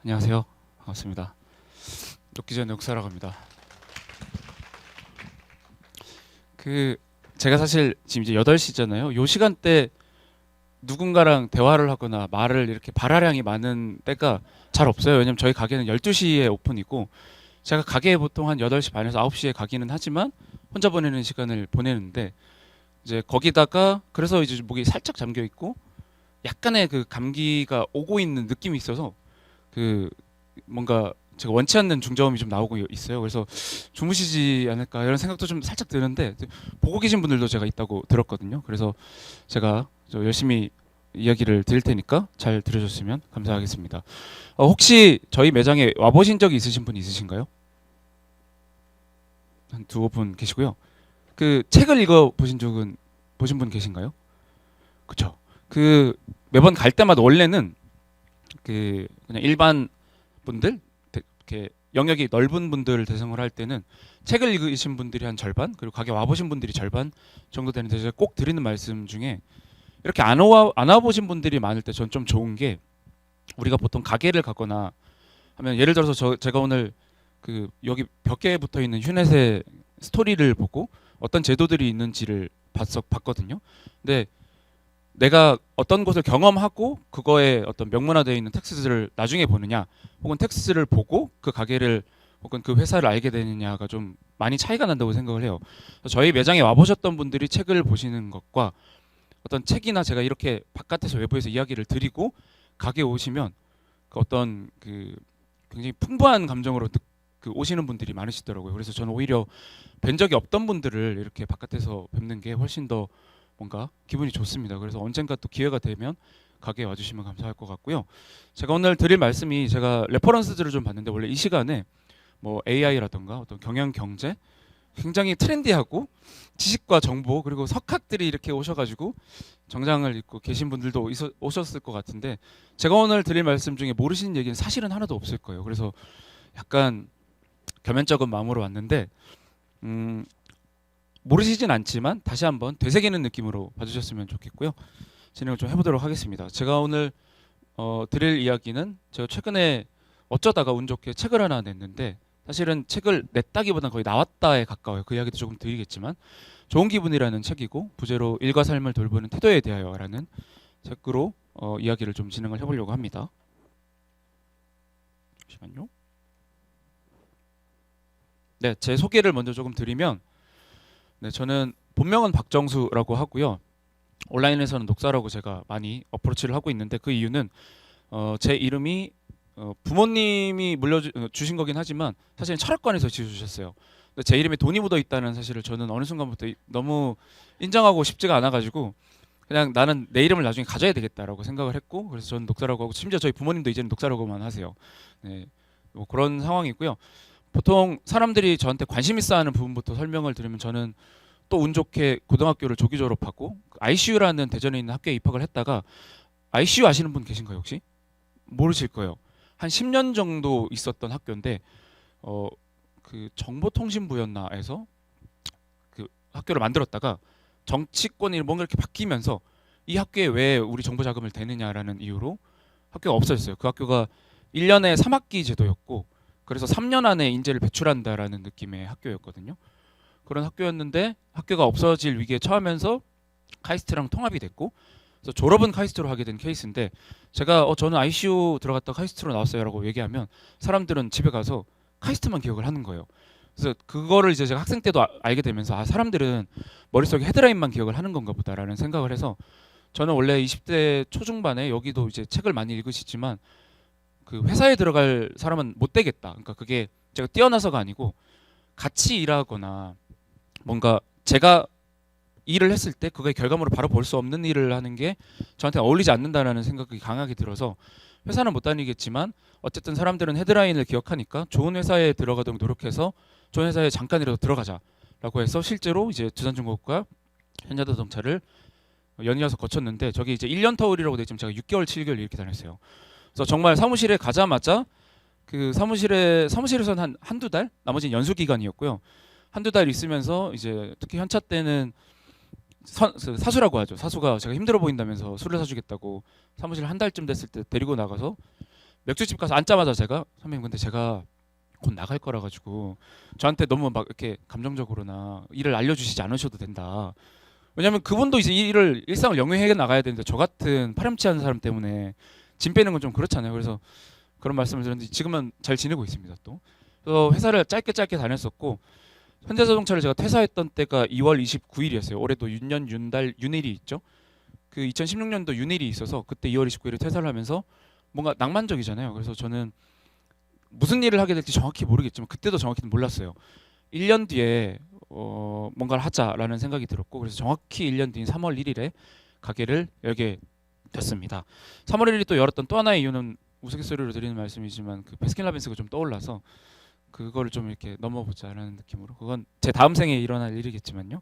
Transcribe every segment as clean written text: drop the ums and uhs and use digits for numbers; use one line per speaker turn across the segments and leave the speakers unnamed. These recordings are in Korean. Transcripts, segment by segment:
안녕하세요. 반갑습니다. 녹기 전에 역사라고 합니다. 제가 사실 지금 이제 8시잖아요. 요 시간대 누군가랑 대화를 하거나 말을 이렇게 발화량이 많은 때가 잘 없어요. 왜냐면 저희 가게는 12시에 오픈이고 제가 가게에 보통 한 8시 반에서 9시에 가기는 하지만 혼자 보내는 시간을 보내는데 이제 거기다가 그래서 이제 목이 살짝 잠겨 있고 약간의 그 감기가 오고 있는 느낌이 있어서 뭔가 제가 원치 않는 중저음이 좀 나오고 있어요. 그래서 주무시지 않을까 이런 생각도 좀 살짝 드는데 보고 계신 분들도 제가 있다고 들었거든요. 그래서 제가 열심히 이야기를 드릴 테니까 잘 들으셨으면 감사하겠습니다. 혹시 저희 매장에 와보신 적이 있으신 분 있으신가요? 한 두어 분 계시고요. 그 책을 읽어 보신 분 계신가요? 그렇죠. 매번 갈 때마다 원래는 그냥 일반 분들 이렇게 영역이 넓은 분들을 대상으로 할 때는 책을 읽으신 분들이 한 절반 그리고 가게 와보신 분들이 절반 정도 되는데 제가 꼭 드리는 말씀 중에 이렇게 안 와보신 분들이 많을 때 전 좀 좋은 게 우리가 보통 가게를 가거나 하면 예를 들어서 제가 오늘 여기 벽에 붙어 있는 휴넷의 스토리를 보고 어떤 제도들이 있는지를 봤거든요. 근데 내가 어떤 것을 경험하고 그거에 어떤 명문화되어 있는 텍스트를 나중에 보느냐 혹은 텍스트를 보고 그 가게를 혹은 그 회사를 알게 되느냐가 좀 많이 차이가 난다고 생각을 해요. 저희 매장에 와보셨던 분들이 책을 보시는 것과 어떤 책이나 제가 이렇게 바깥에서 외부에서 이야기를 드리고 가게에 오시면 굉장히 풍부한 감정으로 오시는 분들이 많으시더라고요. 그래서 저는 오히려 뵌 적이 없던 분들을 이렇게 바깥에서 뵙는 게 훨씬 더 뭔가 기분이 좋습니다. 그래서 언젠가 또 기회가 되면 가게에 와주시면 감사할 것 같고요. 제가 오늘 드릴 말씀이 제가 레퍼런스들을 좀 봤는데 원래 이 시간에 뭐 AI라던가 어떤 경영 경제 굉장히 트렌디하고 지식과 정보 그리고 석학들이 이렇게 오셔가지고 정장을 입고 계신 분들도 오셨을 것 같은데 제가 오늘 드릴 말씀 중에 모르시는 얘기는 사실은 하나도 없을 거예요. 그래서 약간 겸연쩍은 마음으로 왔는데 모르시진 않지만 다시 한번 되새기는 느낌으로 봐주셨으면 좋겠고요. 진행을 좀 해보도록 하겠습니다. 제가 오늘 드릴 이야기는 제가 최근에 어쩌다가 운 좋게 책을 하나 냈는데 사실은 책을 냈다기보다는 거의 나왔다에 가까워요. 그 이야기도 조금 드리겠지만 좋은 기분이라는 책이고 부제로 일과 삶을 돌보는 태도에 대하여라는 책으로 이야기를 좀 진행을 해보려고 합니다. 잠시만요. 네, 제 소개를 먼저 조금 드리면 네, 저는 본명은 박정수라고 하고요. 온라인에서는 녹사라고 제가 많이 어프로치를 하고 있는데 그 이유는 제 이름이 부모님이 주신 거긴 하지만 사실은 철학관에서 지어주셨어요. 근데 제 이름에 돈이 묻어 있다는 사실을 저는 어느 순간부터 너무 인정하고 싶지가 않아가지고 그냥 나는 내 이름을 나중에 가져야 되겠다라고 생각을 했고 그래서 저는 녹사라고 하고 심지어 저희 부모님도 이제는 녹사라고만 하세요. 네, 뭐 그런 상황이고요. 보통 사람들이 저한테 관심 있어 하는 부분부터 설명을 드리면 저는 또 운 좋게 고등학교를 조기 졸업하고 ICU라는 대전에 있는 학교에 입학을 했다가 ICU 아시는 분 계신가요 혹시? 모르실 거예요. 한 10년 정도 있었던 학교인데 정보통신부였나에서 그 학교를 만들었다가 정치권이 뭔가 이렇게 바뀌면서 이 학교에 왜 우리 정보 자금을 대느냐라는 이유로 학교가 없어졌어요. 그 학교가 1년에 3학기 제도였고 그래서 3년 안에 인재를 배출한다라는 느낌의 학교였거든요. 그런 학교였는데 학교가 없어질 위기에 처하면서 카이스트랑 통합이 됐고 그래서 졸업은 카이스트로 하게 된 케이스인데 제가 저는 ICU 들어갔다 카이스트로 나왔어요라고 얘기하면 사람들은 집에 가서 카이스트만 기억을 하는 거예요. 그래서 그거를 이제 제가 학생 때도 알게 되면서 사람들은 머릿속에 헤드라인만 기억을 하는 건가 보다라는 생각을 해서 저는 원래 20대 초중반에 여기도 이제 책을 많이 읽으시지만 그 회사에 들어갈 사람은 못 되겠다. 그러니까 그게 제가 뛰어나서가 아니고 같이 일하거나 뭔가 제가 일을 했을 때 그거의 결과물을 바로 볼 수 없는 일을 하는 게 저한테 어울리지 않는다라는 생각이 강하게 들어서 회사는 못 다니겠지만 어쨌든 사람들은 헤드라인을 기억하니까 좋은 회사에 들어가도록 노력해서 좋은 회사에 잠깐이라도 들어가자라고 해서 실제로 이제 두산중공업과 현대자동차를 연이어서 거쳤는데 저기 이제 1년 터울이라고 돼 있지만 제가 6개월 7개월 이렇게 다녔어요. 그래서 정말 사무실에 가자마자 그 사무실에서는 한두 달 나머지는 연수 기간이었고요. 한두 달 있으면서 이제 특히 현차 때는 사수라고 하죠. 사수가 제가 힘들어 보인다면서 술을 사주겠다고 사무실 한 달쯤 됐을 때 데리고 나가서 맥주집 가서 앉자마자 제가 선배님 근데 제가 곧 나갈 거라 가지고 저한테 너무 막 이렇게 감정적으로나 일을 알려주시지 않으셔도 된다. 왜냐면 그분도 이제 이 일을 일상을 영위해 나가야 되는데 저 같은 파렴치한 사람 때문에 짐 빼는 건 좀 그렇잖아요. 그래서 그런 말씀을 드렸는데 지금은 잘 지내고 있습니다. 또 그래서 회사를 짧게 다녔었고 현대자동차를 제가 퇴사했던 때가 2월 29일이었어요. 올해도 윤년 윤달 윤일이 있죠. 그 2016년도 윤일이 있어서 그때 2월 29일에 퇴사를 하면서 뭔가 낭만적이잖아요. 그래서 저는 무슨 일을 하게 될지 정확히 모르겠지만 그때도 정확히는 몰랐어요. 1년 뒤에 뭔가를 하자라는 생각이 들었고 그래서 정확히 1년 뒤인 3월 1일에 가게를 열게 됐습니다. 3월 1일이 또 열었던 또 하나의 이유는 우스갯소리로 드리는 말씀이지만 그 베스킨라빈스가 좀 떠올라서 그거를 좀 이렇게 넘어보자라는 느낌으로 그건 제 다음 생에 일어날 일이겠지만요.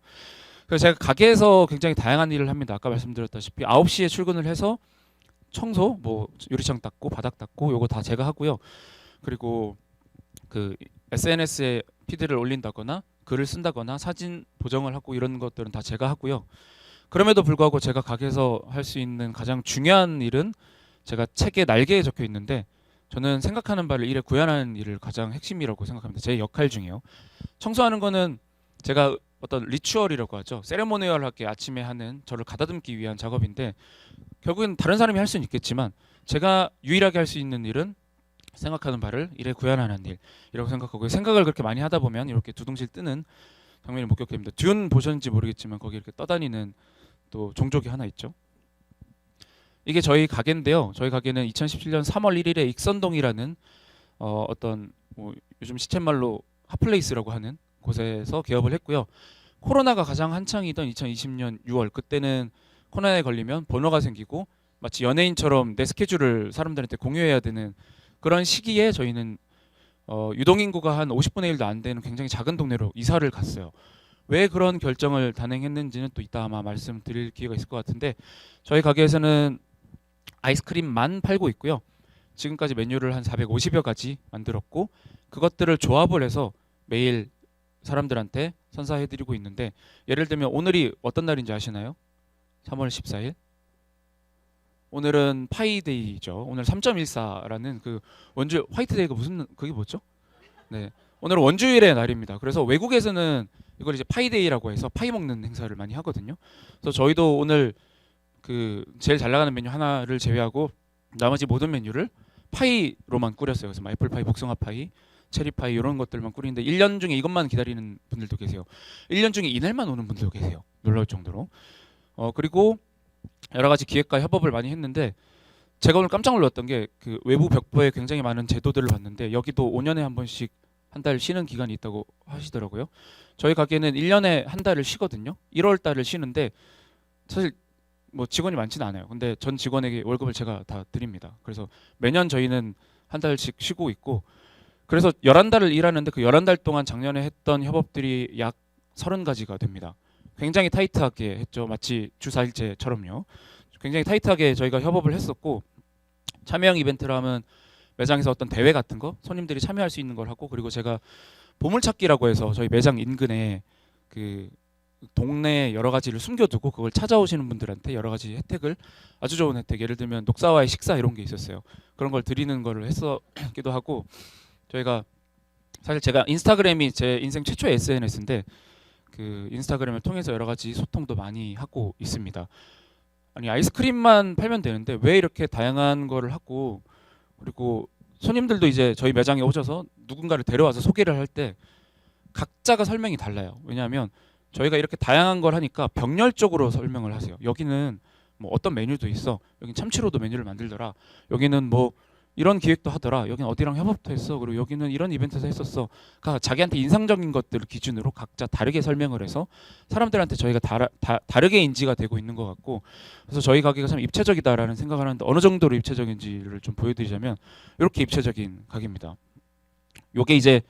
그래서 제가 가게에서 굉장히 다양한 일을 합니다. 아까 말씀드렸다시피 9시에 출근을 해서 청소, 뭐 유리창 닦고 바닥 닦고 요거 다 제가 하고요. 그리고 그 SNS에 피드를 올린다거나 글을 쓴다거나 사진 보정을 하고 이런 것들은 다 제가 하고요. 그럼에도 불구하고 제가 가게에서 할 수 있는 가장 중요한 일은 제가 책에 날개에 적혀 있는데 저는 생각하는 바를 일에 구현하는 일을 가장 핵심이라고 생각합니다. 제 역할 중에요. 청소하는 거는 제가 어떤 리추얼이라고 하죠. 세레모니얼하게 아침에 하는 저를 가다듬기 위한 작업인데 결국엔 다른 사람이 할 수는 있겠지만 제가 유일하게 할 수 있는 일은 생각하는 바를 일에 구현하는 일이라고 생각하고 생각을 그렇게 많이 하다 보면 이렇게 두둥실 뜨는 장면을 목격해 됩니다. 듄 보셨는지 모르겠지만 거기 이렇게 떠다니는 또 종족이 하나 있죠. 이게 저희 가게인데요. 저희 가게는 2017년 3월 1일에 익선동이라는 어떤 뭐 요즘 시쳇말로 핫플레이스라고 하는 곳에서 개업을 했고요. 코로나가 가장 한창이던 2020년 6월 그때는 코로나에 걸리면 번호가 생기고 마치 연예인처럼 내 스케줄을 사람들한테 공유해야 되는 그런 시기에 저희는 유동인구가 한 50분의 1도 안 되는 굉장히 작은 동네로 이사를 갔어요. 왜 그런 결정을 단행했는지는 또 이따 아마 말씀드릴 기회가 있을 것 같은데 저희 가게에서는 아이스크림만 팔고 있고요. 지금까지 메뉴를 한 450여 가지 만들었고 그것들을 조합을 해서 매일 사람들한테 선사해드리고 있는데 예를 들면 오늘이 어떤 날인지 아시나요? 3월 14일 오늘은 파이데이죠. 오늘 3.14라는 그 원주 화이트데이가 무슨 그게 뭐죠? 네. 오늘은 원주일의 날입니다. 그래서 외국에서는 이걸 이제 파이데이라고 해서 파이 먹는 행사를 많이 하거든요. 그래서 저희도 오늘 그 제일 잘 나가는 메뉴 하나를 제외하고 나머지 모든 메뉴를 파이로만 꾸렸어요. 그래서 뭐 애플파이, 복숭아 파이, 체리 파이 이런 것들만 꾸리는데 1년 중에 이것만 기다리는 분들도 계세요. 1년 중에 이날만 오는 분들도 계세요. 놀라울 정도로. 그리고 여러 가지 기획과 협업을 많이 했는데 제가 오늘 깜짝 놀랐던 게 그 외부 벽보에 굉장히 많은 제도들을 봤는데 여기도 5년에 한 번씩 한 달 쉬는 기간이 있다고 하시더라고요. 저희 가게는 1년에 한 달을 쉬거든요. 1월 달을 쉬는데 사실 뭐 직원이 많지는 않아요. 근데 전 직원에게 월급을 제가 다 드립니다. 그래서 매년 저희는 한 달씩 쉬고 있고 그래서 11달을 일하는데 그 11달 동안 작년에 했던 협업들이 약 30가지가 됩니다. 굉장히 타이트하게 했죠. 마치 주 4일제처럼요. 굉장히 타이트하게 저희가 협업을 했었고 참여형 이벤트를 하면 매장에서 어떤 대회 같은 거 손님들이 참여할 수 있는 걸 하고 그리고 제가 보물찾기라고 해서 저희 매장 인근에 그 동네에 여러 가지를 숨겨두고 그걸 찾아오시는 분들한테 여러 가지 혜택을 아주 좋은 혜택 예를 들면 녹사와의 식사 이런 게 있었어요. 그런 걸 드리는 거를 했었기도 하고 저희가 사실 제가 인스타그램이 제 인생 최초의 SNS인데 그 인스타그램을 통해서 여러 가지 소통도 많이 하고 있습니다. 아니 아이스크림만 팔면 되는데 왜 이렇게 다양한 거를 하고 그리고 손님들도 이제 저희 매장에 오셔서 누군가를 데려와서 소개를 할 때 각자가 설명이 달라요. 왜냐하면 저희가 이렇게 다양한 걸 하니까 병렬적으로 설명을 하세요. 여기는 뭐 어떤 메뉴도 있어. 여긴 참치로도 메뉴를 만들더라. 여기는 뭐 이런 기획도 하더라. 여기는 어디랑 협업도 했어. 그리고 여기는 이런 이벤트에서 했었어. 그러니까 자기한테 인상적인 것들을 기준으로 각자 다르게 설명을 해서 사람들한테 저희가 다르게 인지가 되고 있는 것 같고 그래서 저희 가게가 참 입체적이다라는 생각을 하는데 어느 정도로 입체적인지를 좀 보여드리자면 이렇게 입체적인 가게입니다. 요게 이제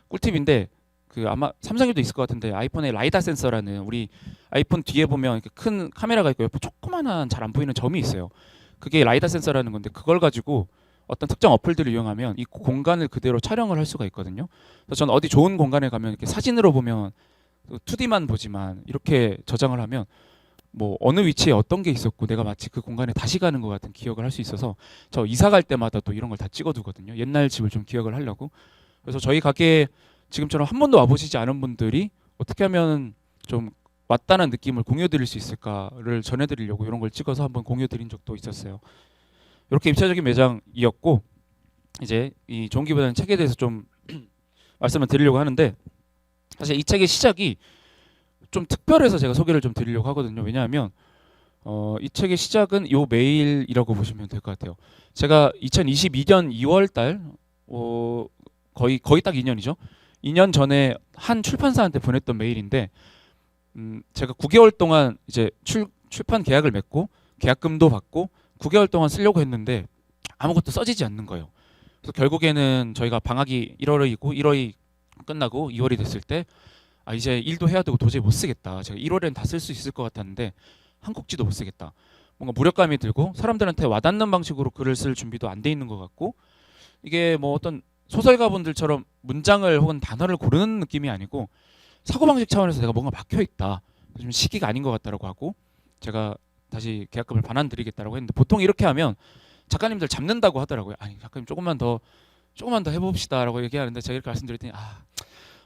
꿀팁인데 그 아마 삼성에도 있을 것 같은데 아이폰의 라이다 센서라는 우리 아이폰 뒤에 보면 이렇게 큰 카메라가 있고 옆에 조그만한 잘 안 보이는 점이 있어요. 그게 라이다 센서라는 건데 그걸 가지고 어떤 특정 어플들을 이용하면 이 공간을 그대로 촬영을 할 수가 있거든요. 그래서 저는 어디 좋은 공간에 가면 이렇게 사진으로 보면 2D만 보지만 이렇게 저장을 하면 뭐 어느 위치에 어떤 게 있었고 내가 마치 그 공간에 다시 가는 것 같은 기억을 할 수 있어서 저 이사 갈 때마다 또 이런 걸 다 찍어두거든요. 옛날 집을 좀 기억을 하려고. 그래서 저희 가게에 지금처럼 한 번도 와보시지 않은 분들이 어떻게 하면 좀 왔다는 느낌을 공유드릴 수 있을까를 전해드리려고 이런 걸 찍어서 한번 공유드린 적도 있었어요. 이렇게 입체적인 매장이었고 이제 이 좋은 기분이라는 책에 대해서 좀 말씀을 드리려고 하는데 사실 이 책의 시작이 좀 특별해서 제가 소개를 좀 드리려고 하거든요. 왜냐하면 이 책의 시작은 요 메일이라고 보시면 될 것 같아요. 제가 2022년 2월 달 거의 딱 2년이죠. 2년 전에 한 출판사한테 보냈던 메일인데 제가 9개월 동안 이제 출판 계약을 맺고 계약금도 받고 9개월 동안 쓰려고 했는데 아무것도 써지지 않는 거예요. 그래서 결국에는 저희가 방학이 1월이고 1월이 끝나고 2월이 됐을 때 이제 일도 해야 되고 도저히 못 쓰겠다. 제가 1월엔 다 쓸 수 있을 것 같았는데 한 꼭지도 못 쓰겠다. 뭔가 무력감이 들고 사람들한테 와닿는 방식으로 글을 쓸 준비도 안 돼 있는 것 같고 이게 뭐 어떤 소설가분들처럼 문장을 혹은 단어를 고르는 느낌이 아니고 사고방식 차원에서 내가 뭔가 막혀 있다. 좀 시기가 아닌 것 같다라고 하고 제가 다시 계약금을 반환 드리겠다라고 했는데 보통 이렇게 하면 작가님들 잡는다고 하더라고요. 아니 작가님 조금만 더 해봅시다라고 얘기하는데 제가 이렇게 말씀드렸더니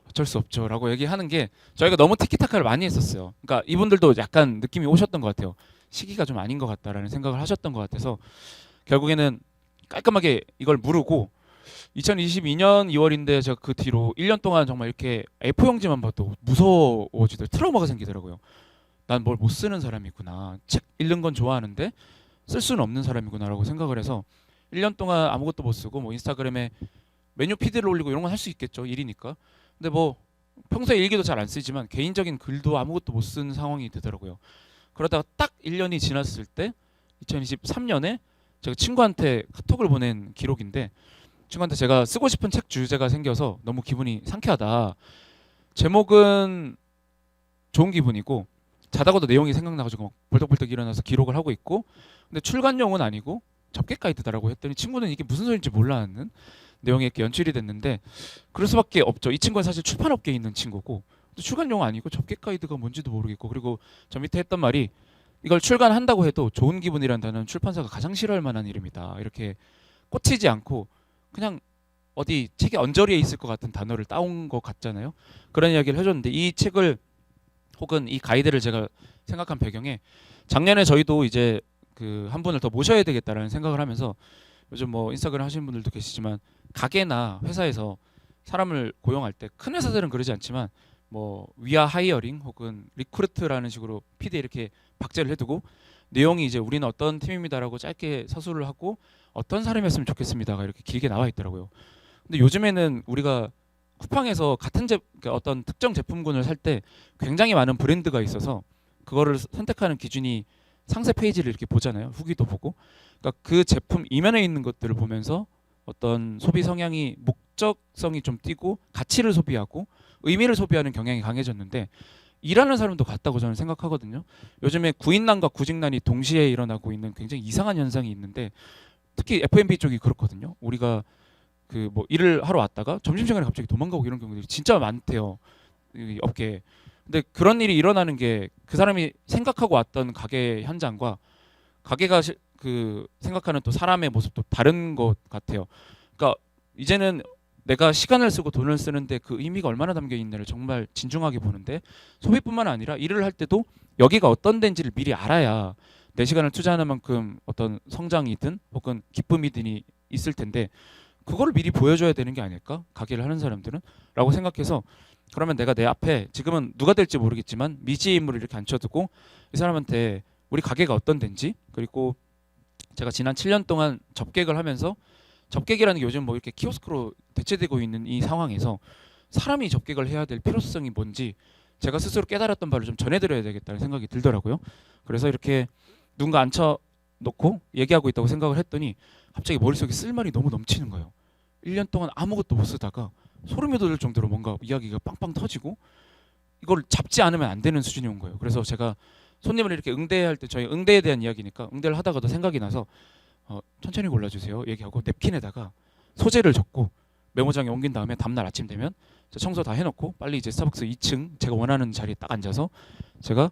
어쩔 수 없죠라고 얘기하는 게 저희가 너무 티키타카를 많이 했었어요. 그러니까 이분들도 약간 느낌이 오셨던 것 같아요. 시기가 좀 아닌 것 같다라는 생각을 하셨던 것 같아서 결국에는 깔끔하게 이걸 무르고 2022년 2월인데 제가 그 뒤로 1년 동안 정말 이렇게 A4 용지만 봐도 무서워지더라고요. 트라우마가 생기더라고요. 난 뭘 못 쓰는 사람이구나. 책 읽는 건 좋아하는데 쓸 수는 없는 사람이구나라고 생각을 해서 1년 동안 아무것도 못 쓰고 뭐 인스타그램에 메뉴 피드를 올리고 이런 건 할 수 있겠죠. 일이니까. 근데 뭐 평소에 일기도 잘 안 쓰지만 개인적인 글도 아무것도 못 쓰는 상황이 되더라고요. 그러다가 딱 1년이 지났을 때 2023년에 제가 친구한테 카톡을 보낸 기록인데 친구한테 제가 쓰고 싶은 책 주제가 생겨서 너무 기분이 상쾌하다. 제목은 좋은 기분이고 자다가도 내용이 생각나가지고 막 벌떡벌떡 일어나서 기록을 하고 있고 근데 출간용은 아니고 접객 가이드다라고 했더니 친구는 이게 무슨 소리인지 몰라하는 내용이 이렇게 연출이 됐는데 그럴 수밖에 없죠. 이 친구는 사실 출판업계에 있는 친구고 또 출간용 아니고 접객 가이드가 뭔지도 모르겠고 그리고 저 밑에 했던 말이 이걸 출간한다고 해도 좋은 기분이라는 단어는 출판사가 가장 싫어할 만한 이름이다. 이렇게 꽂히지 않고 그냥 어디 책의 언저리에 있을 것 같은 단어를 따온 것 같잖아요. 그런 이야기를 해줬는데 이 책을 혹은 이 가이드를 제가 생각한 배경에 작년에 저희도 이제 그 한 분을 더 모셔야 되겠다라는 생각을 하면서 요즘 뭐 인스타그램 하시는 분들도 계시지만 가게나 회사에서 사람을 고용할 때 큰 회사들은 그러지 않지만 뭐 위아 하이어링 혹은 리크루트라는 식으로 피드에 이렇게 박제를 해두고 내용이 이제 우리는 어떤 팀입니다라고 짧게 서술을 하고 어떤 사람이었으면 좋겠습니다가 이렇게 길게 나와 있더라고요. 근데 요즘에는 우리가 쿠팡에서 같은 그러니까 어떤 특정 제품군을 살 때 굉장히 많은 브랜드가 있어서 그거를 선택하는 기준이 상세 페이지를 이렇게 보잖아요. 후기도 보고. 그러니까 그 제품 이면에 있는 것들을 보면서 어떤 소비 성향이 목적성이 좀 띄고 가치를 소비하고 의미를 소비하는 경향이 강해졌는데 일하는 사람도 같다고 저는 생각하거든요. 요즘에 구인난과 구직난이 동시에 일어나고 있는 굉장히 이상한 현상이 있는데 특히 F&B 쪽이 그렇거든요. 우리가 그 뭐 일을 하러 왔다가 점심시간에 갑자기 도망가고 이런 경우들이 진짜 많대요. 이 업계에. 근데 그런 일이 일어나는 게 그 사람이 생각하고 왔던 가게 현장과 가게가 그 생각하는 또 사람의 모습도 다른 것 같아요. 그러니까 이제는 내가 시간을 쓰고 돈을 쓰는데 그 의미가 얼마나 담겨 있는지를 정말 진중하게 보는데 소비뿐만 아니라 일을 할 때도 여기가 어떤 데인지를 미리 알아야 내 시간을 투자하는 만큼 어떤 성장이든 혹은 기쁨이든 있을 텐데 그거를 미리 보여줘야 되는 게 아닐까? 가게를 하는 사람들은? 라고 생각해서 그러면 내가 내 앞에 지금은 누가 될지 모르겠지만 미지의 인물을 이렇게 앉혀두고 이 사람한테 우리 가게가 어떤 데인지 그리고 제가 지난 7년 동안 접객을 하면서 접객이라는 게 요즘 뭐 이렇게 키오스크로 대체되고 있는 이 상황에서 사람이 접객을 해야 될 필요성이 뭔지 제가 스스로 깨달았던 바를 좀 전해드려야 되겠다는 생각이 들더라고요. 그래서 이렇게 누군가 앉혀놓고 얘기하고 있다고 생각을 했더니 갑자기 머릿속에 쓸 말이 너무 넘치는 거예요. 1년 동안 아무것도 못 쓰다가 소름이 돋을 정도로 뭔가 이야기가 빵빵 터지고 이걸 잡지 않으면 안 되는 수준이 온 거예요. 그래서 제가 손님을 이렇게 응대할 때 저희 응대에 대한 이야기니까 응대를 하다가도 생각이 나서 천천히 골라주세요 얘기하고 냅킨에다가 소재를 적고 메모장에 옮긴 다음에 다음날 아침 되면 청소 다 해놓고 빨리 이제 스타벅스 2층 제가 원하는 자리에 딱 앉아서 제가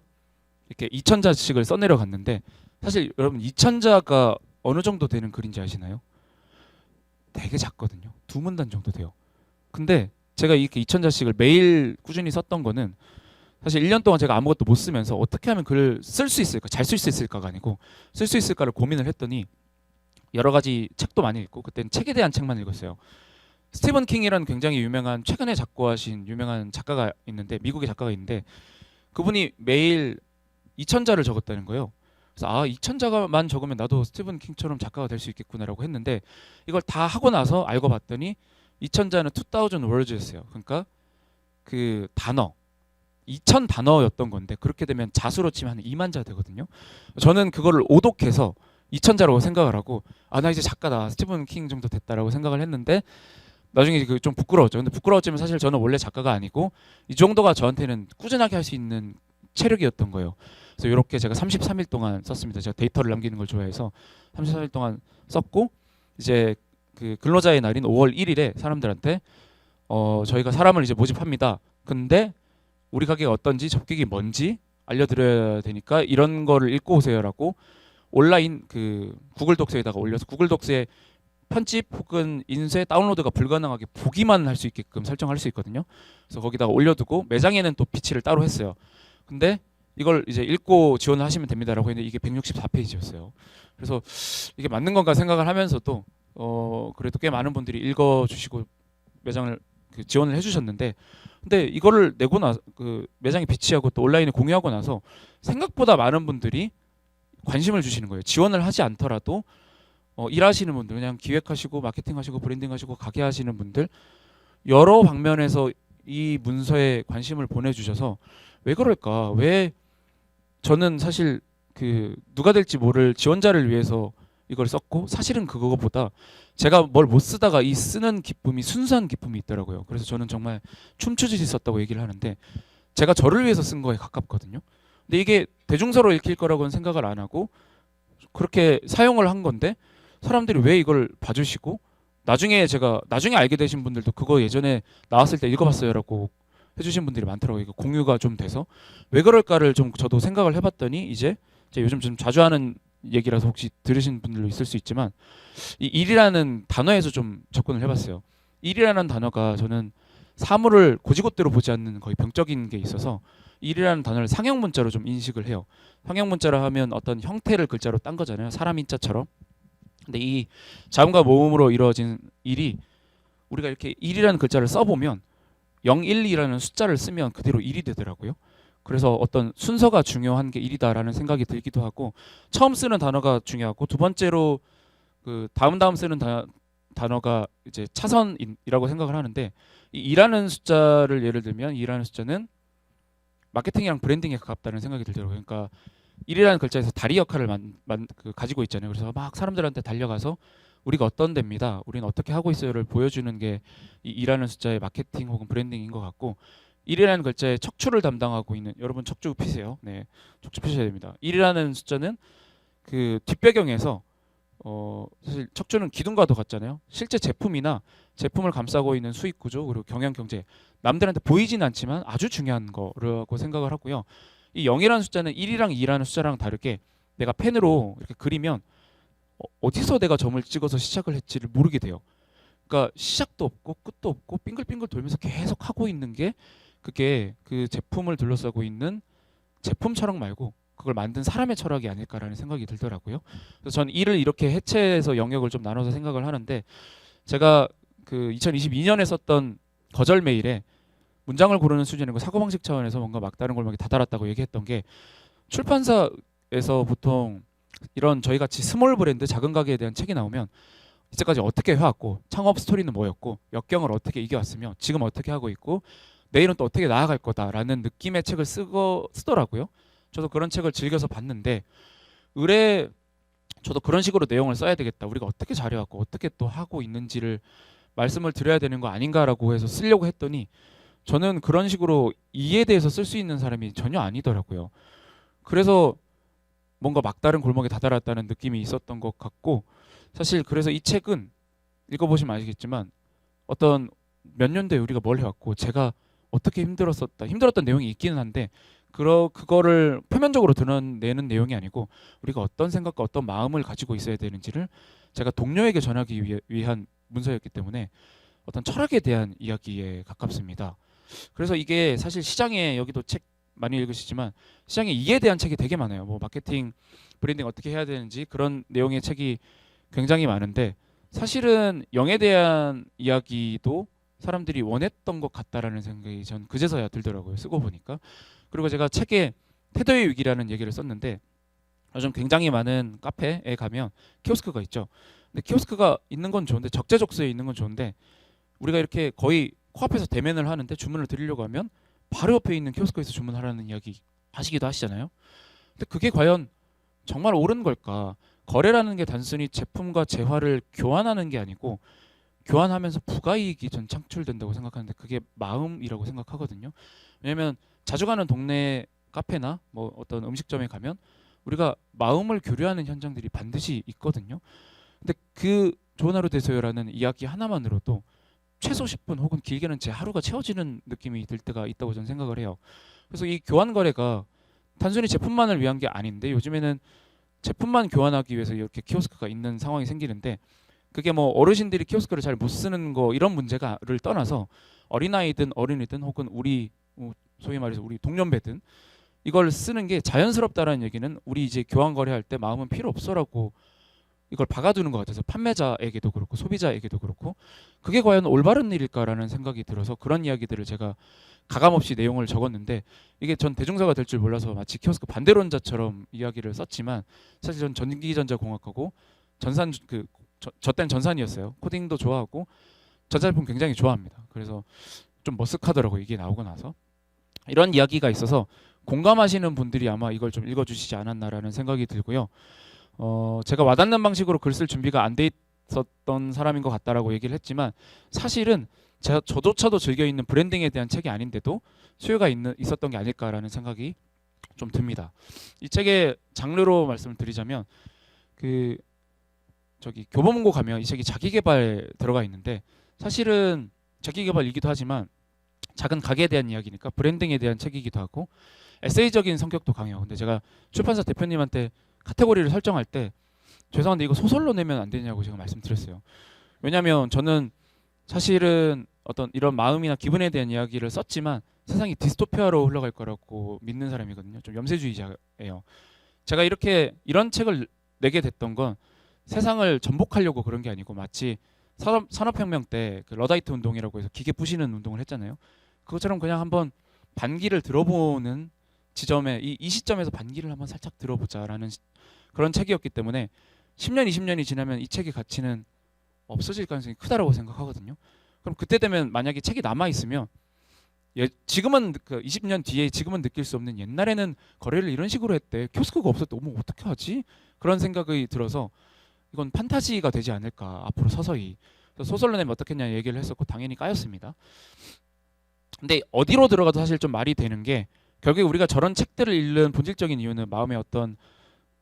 이렇게 2천자씩을 써내려 갔는데 사실 여러분 2천자가 어느 정도 되는 글인지 아시나요? 되게 작거든요. 두 문단 정도 돼요. 근데 제가 이렇게 2천자씩을 매일 꾸준히 썼던 거는 사실 1년 동안 제가 아무것도 못 쓰면서 어떻게 하면 글을 쓸 수 있을까, 잘 쓸 수 있을까가 아니고 쓸 수 있을까를 고민을 했더니 여러 가지 책도 많이 읽고 그때는 책에 대한 책만 읽었어요. 스티븐 킹이라는 굉장히 유명한 최근에 작고하신 유명한 작가가 있는데 미국의 작가가 있는데 그분이 매일 2천자를 적었다는 거예요. 그래서 아 2천자만 적으면 나도 스티븐 킹처럼 작가가 될 수 있겠구나라고 했는데 이걸 다 하고 나서 알고 봤더니 2천자는 2000 words였어요. 그러니까 그 단어 2천 단어였던 건데 그렇게 되면 자수로 치면 한 2만 자 되거든요. 저는 그거를 오독해서 2천자라고 생각을 하고 아 나 이제 작가다 스티븐 킹 정도 됐다라고 생각을 했는데 나중에 그 좀 부끄러웠죠. 근데 부끄러웠지만 사실 저는 원래 작가가 아니고 이 정도가 저한테는 꾸준하게 할 수 있는 체력이었던 거예요. 그래서 이렇게 제가 33일 동안 썼습니다. 제가 데이터를 남기는 걸 좋아해서 33일 동안 썼고 이제 그 근로자의 날인 5월 1일에 사람들한테 저희가 사람을 이제 모집합니다. 근데 우리 가게가 어떤지 접객이 뭔지 알려드려야 되니까 이런 거를 읽고 오세요라고 온라인 그 구글 독스에다가 올려서 구글 독스에 편집 혹은 인쇄 다운로드가 불가능하게 보기만 할 수 있게끔 설정할 수 있거든요. 그래서 거기다가 올려두고 매장에는 또 PC를 따로 했어요. 근데 이걸 이제 읽고 지원을 하시면 됩니다라고 했는데 이게 164페이지였어요. 그래서 이게 맞는 건가 생각을 하면서도 그래도 꽤 많은 분들이 읽어주시고 매장을 그 지원을 해주셨는데 근데 이거를 내고 나서 그 매장에 비치하고 또 온라인에 공유하고 나서 생각보다 많은 분들이 관심을 주시는 거예요. 지원을 하지 않더라도 일하시는 분들 그냥 기획하시고 마케팅하시고 브랜딩하시고 가게 하시는 분들 여러 방면에서 이 문서에 관심을 보내주셔서 왜 그럴까? 왜 저는 사실 그 누가 될지 모를 지원자를 위해서 이걸 썼고 사실은 그거보다 제가 뭘 못 쓰다가 이 쓰는 기쁨이 순수한 기쁨이 있더라고요. 그래서 저는 정말 춤추듯이 썼다고 얘기를 하는데 제가 저를 위해서 쓴 거에 가깝거든요. 근데 이게 대중서로 읽힐 거라고는 생각을 안 하고 그렇게 사용을 한 건데 사람들이 왜 이걸 봐주시고 나중에 알게 되신 분들도 그거 예전에 나왔을 때 읽어봤어요라고 해주신 분들이 많더라고요. 이거 공유가 좀 돼서 왜 그럴까를 좀 저도 생각을 해봤더니 이제 제가 요즘 좀 자주 하는 얘기라서 혹시 들으신 분들도 있을 수 있지만 이 일이라는 단어에서 좀 접근을 해봤어요. 일이라는 단어가 저는 사물을 고지곳대로 보지 않는 거의 병적인 게 있어서 일이라는 단어를 상형 문자로 좀 인식을 해요. 상형 문자로 하면 어떤 형태를 글자로 딴 거잖아요. 사람 인자처럼. 근데 이 자음과 모음으로 이루어진 일이 우리가 이렇게 일이라는 글자를 써보면 0, 1, 2라는 숫자를 쓰면 그대로 일이 되더라고요. 그래서 어떤 순서가 중요한 게 일이다라는 생각이 들기도 하고 처음 쓰는 단어가 중요하고 두 번째로 그 다음 쓰는 단어가 이제 차선이라고 생각을 하는데 이 일하는 숫자를 예를 들면 일하는 숫자는 마케팅이랑 브랜딩에 가깝다는 생각이 들더라고요. 그러니까 일이라는 글자에서 다리 역할을 가지고 있잖아요. 그래서 막 사람들한테 달려가서 우리가 어떤 데입니다. 우리는 어떻게 하고 있어요를 보여주는 게 이 일하는 숫자의 마케팅 혹은 브랜딩인 것 같고 일이라는 글자의 척추를 담당하고 있는 여러분 척추 피세요. 네, 척추 피셔야 됩니다. 일이라는 숫자는 그 뒷배경에서 사실 척추는 기둥과도 같잖아요. 실제 제품이나 제품을 감싸고 있는 수익 구조 그리고 경영 경제 남들한테 보이진 않지만 아주 중요한 거라고 생각을 하고요. 이 0이라는 숫자는 1이랑 2라는 숫자랑 다르게 내가 펜으로 이렇게 그리면 어디서 내가 점을 찍어서 시작을 했지를 모르게 돼요. 그러니까 시작도 없고 끝도 없고 빙글빙글 돌면서 계속 하고 있는 게 그게 그 제품을 둘러싸고 있는 제품 철학 말고 그걸 만든 사람의 철학이 아닐까라는 생각이 들더라고요. 그래서 저는 일을 이렇게 해체해서 영역을 좀 나눠서 생각을 하는데 제가 그 2022년에 썼던 거절 메일에 문장을 고르는 수준이고 사고방식 차원에서 뭔가 막다른 골목에 다다랐다고 얘기했던 게 출판사에서 보통 이런 저희 같이 스몰 브랜드 작은 가게에 대한 책이 나오면 이제까지 어떻게 해왔고 창업 스토리는 뭐였고 역경을 어떻게 이겨왔으며 지금 어떻게 하고 있고 내일은 또 어떻게 나아갈 거다라는 느낌의 책을 쓰더라고요. 저도 그런 책을 즐겨서 봤는데 의뢰 저도 그런 식으로 내용을 써야 되겠다. 우리가 어떻게 잘해왔고 어떻게 또 하고 있는지를 말씀을 드려야 되는 거 아닌가라고 해서 쓰려고 했더니 저는 그런 식으로 이에 대해서 쓸 수 있는 사람이 전혀 아니더라고요. 그래서 뭔가 막다른 골목에 다다랐다는 느낌이 있었던 것 같고 사실 그래서 이 책은 읽어보시면 아시겠지만 어떤 몇 년도에 우리가 뭘 해왔고 제가 어떻게 힘들었던 내용이 있기는 한데 그거를 표면적으로 드러내는 내용이 아니고 우리가 어떤 생각과 어떤 마음을 가지고 있어야 되는지를 제가 동료에게 전하기 위한 문서였기 때문에 어떤 철학에 대한 이야기에 가깝습니다. 그래서 이게 사실 시장에 여기도 책 많이 읽으시지만 시장에 이에 대한 책이 되게 많아요. 뭐 마케팅, 브랜딩 어떻게 해야 되는지 그런 내용의 책이 굉장히 많은데 사실은 영에 대한 이야기도 사람들이 원했던 것 같다라는 생각이 전 그제서야 들더라고요. 쓰고 보니까. 그리고 제가 책에 태도의 위기라는 얘기를 썼는데 요즘 굉장히 많은 카페에 가면 키오스크가 있죠. 근데 키오스크가 있는 건 좋은데 적재적소에 있는 건 좋은데 우리가 이렇게 거의 코앞에서 대면을 하는데 주문을 드리려고 하면 바로 옆에 있는 키오스크에서 주문하라는 이야기 하시기도 하시잖아요. 근데 그게 과연 정말 옳은 걸까? 거래라는 게 단순히 제품과 재화를 교환하는 게 아니고 교환하면서 부가이익이 전 창출된다고 생각하는데 그게 마음이라고 생각하거든요. 왜냐하면 자주 가는 동네 카페나 뭐 어떤 음식점에 가면 우리가 마음을 교류하는 현장들이 반드시 있거든요. 근데 그 좋은 하루 되세요라는 이야기 하나만으로도 최소 10분 혹은 길게는 제 하루가 채워지는 느낌이 들 때가 있다고 저는 생각을 해요. 그래서 이 교환 거래가 단순히 제품만을 위한 게 아닌데 요즘에는 제품만 교환하기 위해서 이렇게 키오스크가 있는 상황이 생기는데 그게 뭐 어르신들이 키오스크를 잘 못 쓰는 거 이런 문제가를 떠나서 어린아이든 어린이든 혹은 우리 소위 말해서 우리 동년배든 이걸 쓰는 게 자연스럽다라는 얘기는 우리 이제 교환 거래할 때 마음은 필요 없어라고 이걸 박아두는 것 같아서 판매자에게도 그렇고 소비자에게도 그렇고 그게 과연 올바른 일일까라는 생각이 들어서 그런 이야기들을 제가 가감없이 내용을 적었는데 이게 전 대중사가 될 줄 몰라서 마치 키오스크 반대론자처럼 이야기를 썼지만 사실 전 전기전자공학하고 전산 저 땐 전산이었어요. 코딩도 좋아하고 전자제품 굉장히 좋아합니다. 그래서 좀 머쓱하더라고요. 이게 나오고 나서 이런 이야기가 있어서 공감하시는 분들이 아마 이걸 좀 읽어주시지 않았나라는 생각이 들고요. 제가 와닿는 방식으로 글 쓸 준비가 안 돼 있었던 사람인 것 같다라고 얘기를 했지만 사실은 저조차도 즐겨 있는 브랜딩에 대한 책이 아닌데도 수요가 있었던 게 아닐까라는 생각이 좀 듭니다. 이 책의 장르로 말씀을 드리자면 그 저기 교보문고 가면 이 책이 자기계발 들어가 있는데 사실은 자기계발이기도 하지만 작은 가게에 대한 이야기니까 브랜딩에 대한 책이기도 하고 에세이적인 성격도 강해요. 근데 제가 출판사 대표님한테 카테고리를 설정할 때 죄송한데 이거 소설로 내면 안 되냐고 제가 말씀드렸어요. 왜냐하면 저는 사실은 어떤 이런 마음이나 기분에 대한 이야기를 썼지만 세상이 디스토피아로 흘러갈 거라고 믿는 사람이거든요. 좀 염세주의자예요. 제가 이런 책을 내게 됐던 건 세상을 전복하려고 그런 게 아니고 마치 산업혁명 때 그 러다이트 운동이라고 해서 기계 부시는 운동을 했잖아요. 그것처럼 그냥 한번 반기를 들어보는 지점에 이 시점에서 반기를 한번 살짝 들어보자라는 그런 책이었기 때문에 10년, 20년이 지나면 이 책의 가치는 없어질 가능성이 크다라고 생각하거든요. 그럼 그때 되면 만약에 책이 남아 있으면 지금은 그 20년 뒤에 지금은 느낄 수 없는 옛날에는 거래를 이런 식으로 했대. 키오스크가 없었대. 어머 어떻게 하지? 그런 생각이 들어서 이건 판타지가 되지 않을까 앞으로 서서히. 소설로 내면 어떻겠냐 얘기를 했었고 당연히 까였습니다. 근데 어디로 들어가도 사실 좀 말이 되는 게 결국에 우리가 저런 책들을 읽는 본질적인 이유는 마음의 어떤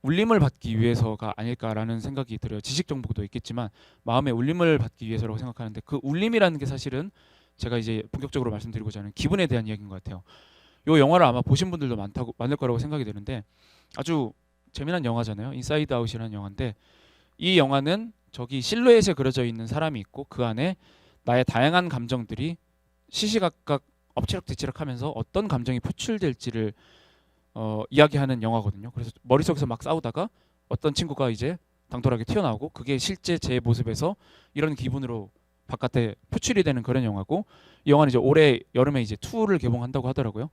울림을 받기 위해서가 아닐까라는 생각이 들어요. 지식 정보도 있겠지만 마음의 울림을 받기 위해서라고 생각하는데 그 울림이라는 게 사실은 제가 이제 본격적으로 말씀드리고자 하는 기분에 대한 이야기인 것 같아요. 이 영화를 아마 보신 분들도 많을 거라고 생각이 되는데 아주 재미난 영화잖아요. 인사이드 아웃이라는 영화인데 이 영화는 저기 실루엣에 그려져 있는 사람이 있고 그 안에 나의 다양한 감정들이 시시각각 엎치락뒤치락하면서 어떤 감정이 표출될지를 이야기하는 영화거든요. 그래서 머릿속에서 막 싸우다가 어떤 친구가 이제 당돌하게 튀어나오고 그게 실제 제 모습에서 이런 기분으로 바깥에 표출이 되는 그런 영화고 이 영화는 이제 올해 여름에 이제 2를 개봉한다고 하더라고요.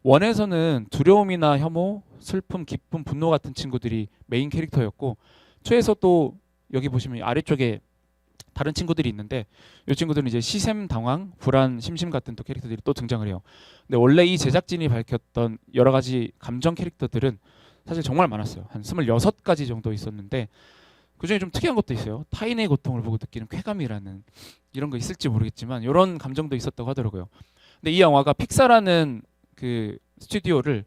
1에서는 두려움이나 혐오, 슬픔, 기쁨, 분노 같은 친구들이 메인 캐릭터였고 2에서 또 여기 보시면 아래쪽에 다른 친구들이 있는데 이 친구들은 이제 시샘, 당황, 불안, 심심 같은 또 캐릭터들이 또 등장을 해요. 근데 원래 이 제작진이 밝혔던 여러 가지 감정 캐릭터들은 사실 정말 많았어요. 한 26가지 정도 있었는데 그중에 좀 특이한 것도 있어요. 타인의 고통을 보고 느끼는 쾌감이라는 이런 거 있을지 모르겠지만 이런 감정도 있었다고 하더라고요. 근데 이 영화가 픽사라는 그 스튜디오를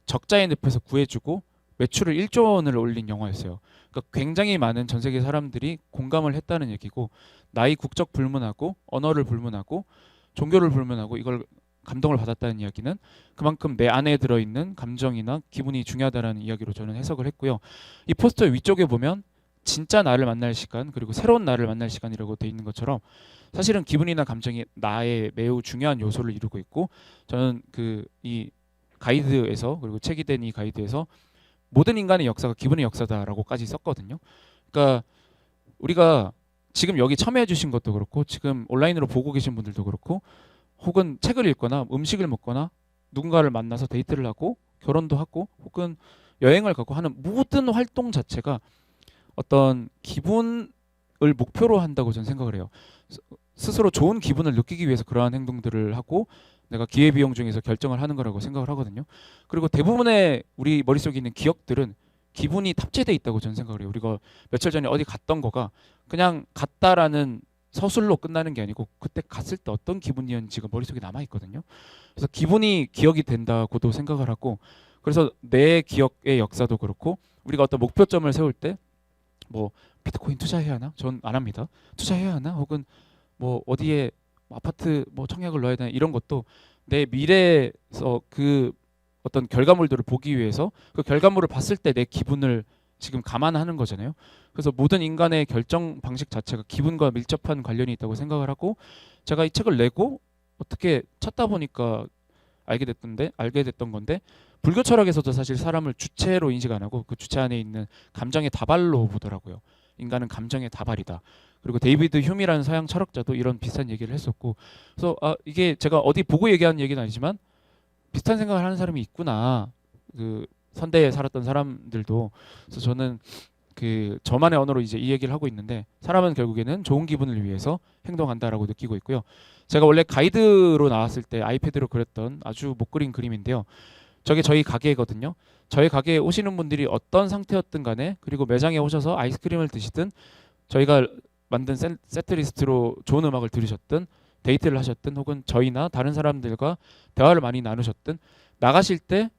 적자의 늪에서 구해주고 매출을 1조 원을 올린 영화였어요. 그러니까 굉장히 많은 전 세계 사람들이 공감을 했다는 얘기고 나이 국적 불문하고 언어를 불문하고 종교를 불문하고 이걸 감동을 받았다는 이야기는 그만큼 내 안에 들어있는 감정이나 기분이 중요하다는 이야기로 저는 해석을 했고요. 이 포스터 위쪽에 보면 진짜 나를 만날 시간 그리고 새로운 나를 만날 시간이라고 돼 있는 것처럼 사실은 기분이나 감정이 나의 매우 중요한 요소를 이루고 있고 저는 그 이 가이드에서 그리고 책이 된 이 가이드에서 모든 인간의 역사가 기분의 역사다라고까지 썼거든요. 그러니까 우리가 지금 여기 참여해 주신 것도 그렇고 지금 온라인으로 보고 계신 분들도 그렇고 혹은 책을 읽거나 음식을 먹거나 누군가를 만나서 데이트를 하고 결혼도 하고 혹은 여행을 가고 하는 모든 활동 자체가 어떤 기분을 목표로 한다고 저는 생각을 해요. 스스로 좋은 기분을 느끼기 위해서 그러한 행동들을 하고 내가 기회비용 중에서 결정을 하는 거라고 생각을 하거든요. 그리고 대부분의 우리 머릿속에 있는 기억들은 기분이 탑재돼 있다고 저는 생각을 해요. 우리가 며칠 전에 어디 갔던 거가 그냥 갔다라는 서술로 끝나는 게 아니고 그때 갔을 때 어떤 기분이었는지가 머릿속에 남아 있거든요. 그래서 기분이 기억이 된다고도 생각을 하고 그래서 내 기억의 역사도 그렇고 우리가 어떤 목표점을 세울 때 뭐 비트코인 투자해야 하나? 전 안 합니다. 투자해야 하나? 혹은 뭐 어디에 아파트 뭐 청약을 넣어야 되나 이런 것도 내 미래에서 그 어떤 결과물들을 보기 위해서 그 결과물을 봤을 때 내 기분을 지금 감안하는 거잖아요. 그래서 모든 인간의 결정 방식 자체가 기분과 밀접한 관련이 있다고 생각을 하고 제가 이 책을 내고 어떻게 찾다 보니까 알게 됐던 건데 불교 철학에서도 사실 사람을 주체로 인식 안 하고 그 주체 안에 있는 감정의 다발로 보더라고요. 인간은 감정의 다발이다. 그리고 데이비드 휴미라는 서양 철학자도 이런 비슷한 얘기를 했었고 그래서 이게 제가 어디 보고 얘기하는 얘기는 아니지만 비슷한 생각을 하는 사람이 있구나. 그 선대에 살았던 사람들도 그래서 저는 그 저만의 언어로 이제 이 얘기를 하고 있는데 사람은 결국에는 좋은 기분을 위해서 행동한다라고 느끼고 있고요. 제가 원래 가이드로 나왔을 때 아이패드로 그렸던 아주 못 그린 그림인데요. 저게 저희 가게거든요. 저희 가게에 오시는 분들이 어떤 상태였든 간에 그리고 매장에 오셔서 아이스크림을 드시든 저희가 만든 세트 리스트로 좋은 음악을 들으셨든 데이트를 하셨든 혹은 저희나 다른 사람들과 대화를 많이 나누셨든 나가실 때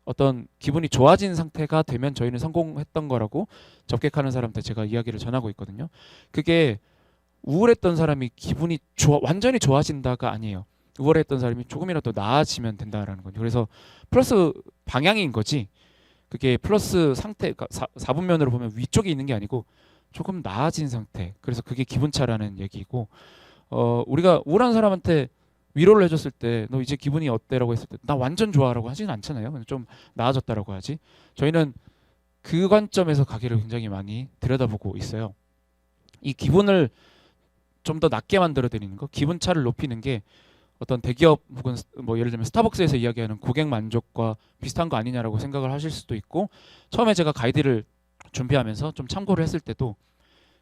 어떤 기분이 좋아진 상태가 되면 저희는 성공했던 거라고 접객하는 사람한테 제가 이야기를 전하고 있거든요. 그게 우울했던 사람이 기분이 완전히 좋아진다가 아니에요. 우울했던 사람이 조금이라도 나아지면 된다라는 거죠. 그래서 플러스 방향인 거지. 그게 플러스 상태, 그러니까 4분면으로 보면 위쪽에 있는 게 아니고 조금 나아진 상태. 그래서 그게 기분차라는 얘기고, 우리가 우울한 사람한테 위로를 해줬을 때 너 이제 기분이 어때라고 했을 때 나 완전 좋아라고 하지는 않잖아요. 좀 나아졌다라고 하지. 저희는 그 관점에서 가게를 굉장히 많이 들여다보고 있어요. 이 기분을 좀 더 낮게 만들어 드리는 거, 기분차를 높이는 게 어떤 대기업 혹은 뭐 예를 들면 스타벅스에서 이야기하는 고객 만족과 비슷한 거 아니냐라고 생각을 하실 수도 있고 처음에 제가 가이드를 준비하면서 좀 참고를 했을 때도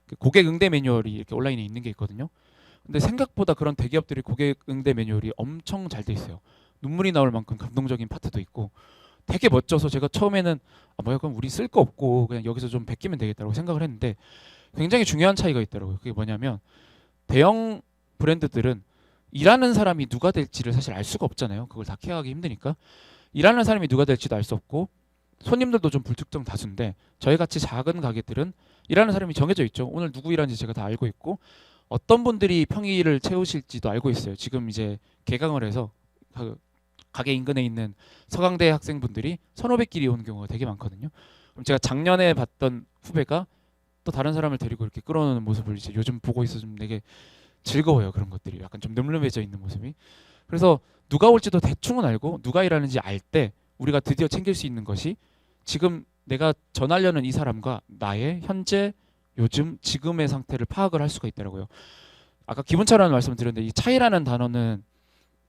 그 고객 응대 매뉴얼이 이렇게 온라인에 있는 게 있거든요. 근데 생각보다 그런 대기업들이 고객 응대 매뉴얼이 엄청 잘 돼 있어요. 눈물이 나올 만큼 감동적인 파트도 있고 되게 멋져서 제가 처음에는 뭐야 그럼 우리 쓸 거 없고 그냥 여기서 좀 베끼면 되겠다고 생각을 했는데 굉장히 중요한 차이가 있더라고요. 그게 뭐냐면 대형 브랜드들은 일하는 사람이 누가 될지를 사실 알 수가 없잖아요. 그걸 다 케어하기 힘드니까 일하는 사람이 누가 될지도 알 수 없고 손님들도 좀 불특정 다수인데 저희 같이 작은 가게들은 일하는 사람이 정해져 있죠. 오늘 누구 일하는지 제가 다 알고 있고 어떤 분들이 평일을 채우실지도 알고 있어요. 지금 이제 개강을 해서 그 가게 인근에 있는 서강대 학생분들이 1,500끼리 오는 경우가 되게 많거든요. 그럼 제가 작년에 봤던 후배가 또 다른 사람을 데리고 이렇게 끌어오는 모습을 이제 요즘 보고 있어 좀 되게 즐거워요. 그런 것들이 약간 좀 늠름해져 있는 모습이. 그래서 누가 올지도 대충은 알고 누가 일하는지 알 때 우리가 드디어 챙길 수 있는 것이 지금 내가 전하려는 이 사람과 나의 현재 요즘 지금의 상태를 파악을 할 수가 있더라고요. 아까 기분차라는 말씀을 드렸는데 이 차이라는 단어는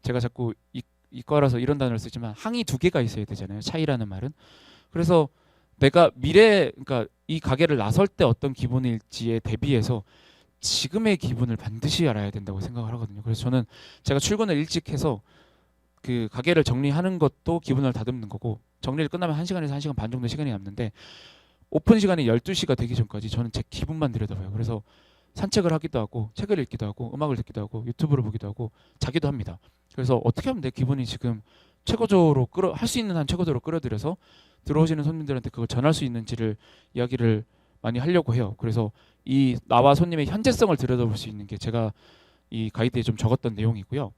제가 자꾸 이과라서 이런 단어를 쓰지만 항이 두 개가 있어야 되잖아요. 차이라는 말은. 그래서 내가 그러니까 이 가게를 나설 때 어떤 기분일지에 대비해서 지금의 기분을 반드시 알아야 된다고 생각을 하거든요. 그래서 저는 제가 출근을 일찍 해서 그 가게를 정리하는 것도 기분을 다듬는 거고 정리를 끝나면 1시간에서 1시간 반 정도 시간이 남는데 오픈 시간이 12시가 되기 전까지 저는 제 기분만 들여다봐요. 그래서 산책을 하기도 하고 책을 읽기도 하고 음악을 듣기도 하고 유튜브를 보기도 하고 자기도 합니다. 그래서 어떻게 하면 내 기분이 지금 최고조로 할 수 있는 한 최고조로 끌어들여서 들어오시는 손님들한테 그걸 전할 수 있는지를 이야기를 많이 하려고 해요. 그래서 이 나와 손님의 현재성을 들여다볼 수 있는 게 제가 이 가이드에 좀 적었던 내용이고요.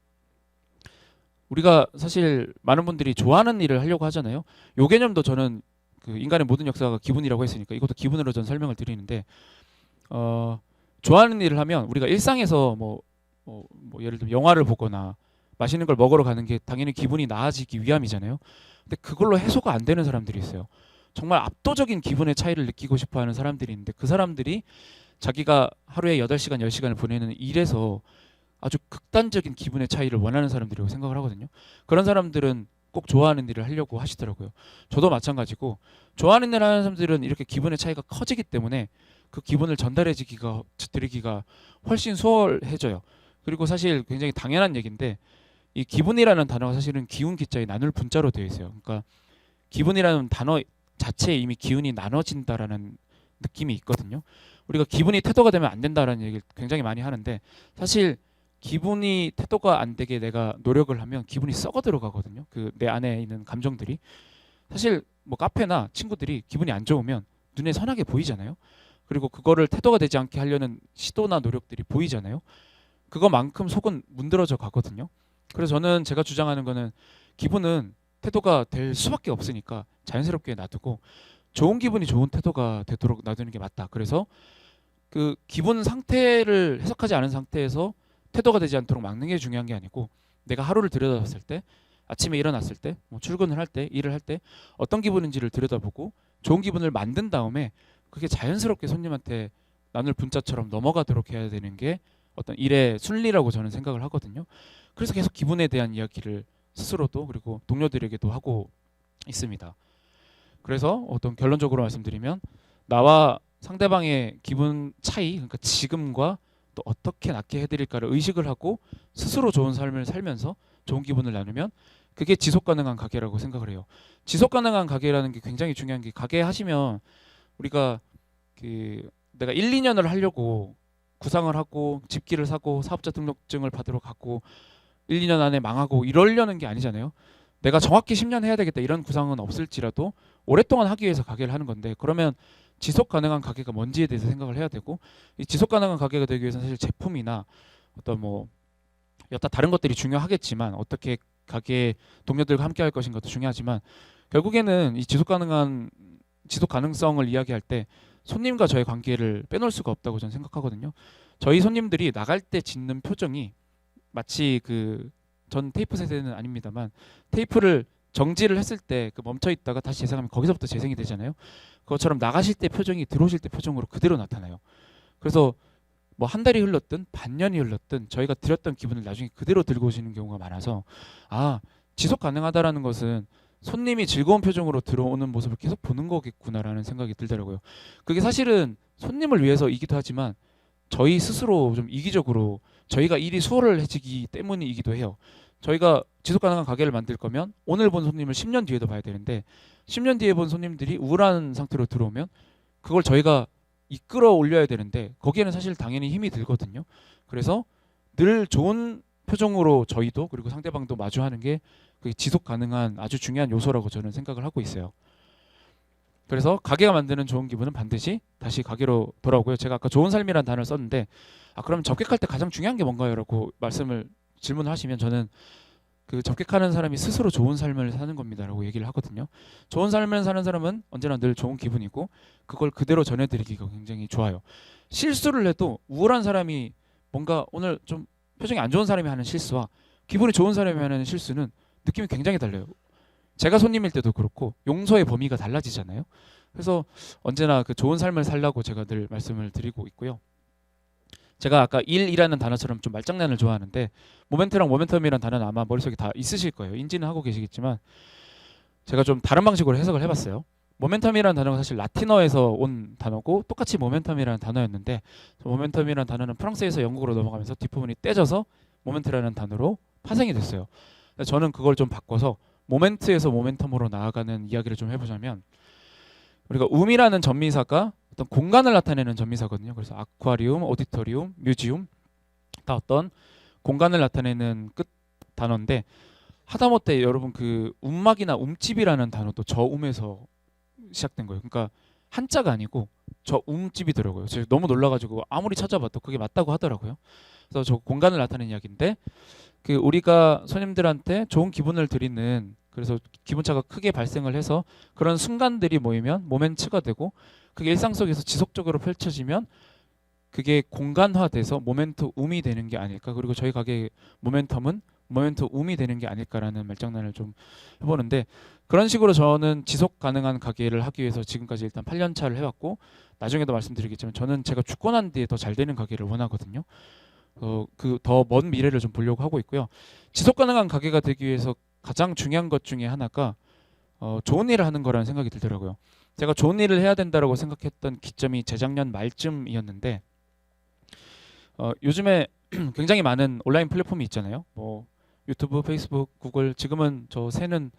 우리가 사실 많은 분들이 좋아하는 일을 하려고 하잖아요. 요 개념도 저는 그 인간의 모든 역사가 기분이라고 했으니까 이것도 기분으로 전 설명을 드리는데 어, 좋아하는 일을 하면 우리가 일상에서 뭐 예를 들면 영화를 보거나 맛있는 걸 먹으러 가는 게 당연히 기분이 나아지기 위함이잖아요. 근데 그걸로 해소가 안 되는 사람들이 있어요. 정말 압도적인 기분의 차이를 느끼고 싶어 하는 사람들이 있는데 그 사람들이 자기가 하루에 8시간, 10시간을 보내는 일에서 아주 극단적인 기분의 차이를 원하는 사람들이라고 생각을 하거든요. 그런 사람들은 꼭 좋아하는 일을 하려고 하시더라고요. 저도 마찬가지고 좋아하는 일을 하는 사람들은 이렇게 기분의 차이가 커지기 때문에 그 기분을 전달해지기가 드리기가 훨씬 수월해져요. 그리고 사실 굉장히 당연한 얘기인데 이 기분이라는 단어가 사실은 기운 기자에 나눌 분자로 되어 있어요. 그러니까 기분이라는 단어 자체에 이미 기운이 나눠진다라는 느낌이 있거든요. 우리가 기분이 태도가 되면 안 된다라는 얘기를 굉장히 많이 하는데 사실 기분이 태도가 안 되게 내가 노력을 하면 기분이 썩어 들어가거든요. 그 내 안에 있는 감정들이 사실 뭐 카페나 친구들이 기분이 안 좋으면 눈에 선하게 보이잖아요. 그리고 그거를 태도가 되지 않게 하려는 시도나 노력들이 보이잖아요. 그거만큼 속은 문드러져 가거든요. 그래서 저는 제가 주장하는 거는 기분은 태도가 될 수밖에 없으니까 자연스럽게 놔두고 좋은 기분이 좋은 태도가 되도록 놔두는 게 맞다. 그래서 그 기분 상태를 해석하지 않은 상태에서 태도가 되지 않도록 막는 게 중요한 게 아니고 내가 하루를 들여다봤을 때 아침에 일어났을 때 뭐 출근을 할 때 일을 할 때 어떤 기분인지를 들여다보고 좋은 기분을 만든 다음에 그게 자연스럽게 손님한테 나눌 분자처럼 넘어가도록 해야 되는 게 어떤 일의 순리라고 저는 생각을 하거든요. 그래서 계속 기분에 대한 이야기를 스스로도 그리고 동료들에게도 하고 있습니다. 그래서 어떤 결론적으로 말씀드리면 나와 상대방의 기분 차이, 그러니까 지금과 또 어떻게 낫게 해드릴까를 의식을 하고 스스로 좋은 삶을 살면서 좋은 기분을 나누면 그게 지속 가능한 가게라고 생각을 해요. 지속 가능한 가게라는 게 굉장히 중요한 게 가게 하시면 우리가 그 내가 1, 2년을 하려고 구상을 하고 집기를 사고 사업자 등록증을 받으러 가고 1, 2년 안에 망하고 이러려는 게 아니잖아요. 내가 정확히 10년 해야 되겠다 이런 구상은 없을지라도 오랫동안 하기 위해서 가게를 하는 건데 그러면 지속 가능한 가게가 뭔지에 대해서 생각을 해야 되고 이 지속 가능한 가게가 되기 위해서는 사실 제품이나 어떤 뭐 여타 다른 것들이 중요하겠지만 어떻게 가게 동료들과 함께 할 것인 것도 중요하지만 결국에는 이 지속 가능성을 이야기할 때 손님과 저의 관계를 빼놓을 수가 없다고 저는 생각하거든요. 저희 손님들이 나갈 때 짓는 표정이 마치 그 전 테이프 세대는 아닙니다만 테이프를 정지를 했을 때 그 멈춰 있다가 다시 재생하면 거기서부터 재생이 되잖아요. 그것처럼 나가실 때 표정이 들어오실 때 표정으로 그대로 나타나요. 그래서 뭐 한 달이 흘렀든 반년이 흘렀든 저희가 드렸던 기분을 나중에 그대로 들고 오시는 경우가 많아서 아 지속 가능하다라는 것은 손님이 즐거운 표정으로 들어오는 모습을 계속 보는 거겠구나라는 생각이 들더라고요. 그게 사실은 손님을 위해서이기도 하지만 저희 스스로 좀 이기적으로 저희가 일이 수월해지기 때문이기도 해요. 저희가 지속 가능한 가게를 만들 거면 오늘 본 손님을 10년 뒤에도 봐야 되는데 10년 뒤에 본 손님들이 우울한 상태로 들어오면 그걸 저희가 이끌어 올려야 되는데 거기에는 사실 당연히 힘이 들거든요. 그래서 늘 좋은 표정으로 저희도 그리고 상대방도 마주하는 게 그게 지속 가능한 아주 중요한 요소라고 저는 생각을 하고 있어요. 그래서 가게가 만드는 좋은 기분은 반드시 다시 가게로 돌아오고요. 제가 아까 좋은 삶이라는 단어를 썼는데 그럼 접객할 때 가장 중요한 게 뭔가요? 라고 질문을 하시면 저는 그 접객하는 사람이 스스로 좋은 삶을 사는 겁니다라고 얘기를 하거든요. 좋은 삶을 사는 사람은 언제나 늘 좋은 기분이고 그걸 그대로 전해드리기가 굉장히 좋아요. 실수를 해도 우울한 사람이 뭔가 오늘 좀 표정이 안 좋은 사람이 하는 실수와 기분이 좋은 사람이 하는 실수는 느낌이 굉장히 달라요. 제가 손님일 때도 그렇고 용서의 범위가 달라지잖아요. 그래서 언제나 그 좋은 삶을 살라고 제가 늘 말씀을 드리고 있고요. 제가 아까 일이라는 단어처럼 좀 말장난을 좋아하는데 모멘트랑 모멘텀이라는 단어는 아마 머릿속에 다 있으실 거예요. 인지는 하고 계시겠지만 제가 좀 다른 방식으로 해석을 해봤어요. 모멘텀이라는 단어가 사실 라틴어에서 온 단어고 똑같이 모멘텀이라는 단어였는데 모멘텀이라는 단어는 프랑스에서 영국으로 넘어가면서 뒷부분이 떼져서 모멘트라는 단어로 파생이 됐어요. 저는 그걸 좀 바꿔서 모멘트에서 모멘텀으로 나아가는 이야기를 좀 해보자면 우리가 움이라는 전미사가 어떤 공간을 나타내는 전미사거든요. 그래서 아쿠아리움, 오디토리움, 뮤지움 다 어떤 공간을 나타내는 끝 단어인데 하다못해 여러분 그 움막이나 움집이라는 단어도 저움에서 시작된 거예요. 그러니까 한자가 아니고 저 움집이더라고요. 제가 너무 놀라가지고 아무리 찾아봐도 그게 맞다고 하더라고요. 그래서 저 공간을 나타내는 이야기인데 그 우리가 손님들한테 좋은 기분을 드리는 그래서 기분차가 크게 발생을 해서 그런 순간들이 모이면 모멘츠가 되고 그게 일상 속에서 지속적으로 펼쳐지면 그게 공간화돼서 모멘텀움이 되는 게 아닐까. 그리고 저희 가게의 모멘텀은 모멘텀움이 되는 게 아닐까라는 말장난을 좀 해보는데 그런 식으로 저는 지속 가능한 가게를 하기 위해서 지금까지 일단 8년 차를 해왔고 나중에도 말씀드리겠지만 저는 제가 죽고 난 뒤에 더 잘 되는 가게를 원하거든요. 그 더 먼 미래를 좀 보려고 하고 있고요. 지속 가능한 가게가 되기 위해서 가장 중요한 것 중에 하나가 좋은 일을 하는 거라는 생각이 들더라고요. 제가 좋은 일을 해야 된다라고 생각했던 기점이 재작년 말쯤이었는데 요즘에 굉장히 많은 온라인 플랫폼이 있잖아요. 뭐 유튜브, 페이스북, 구글 지금은 저 새는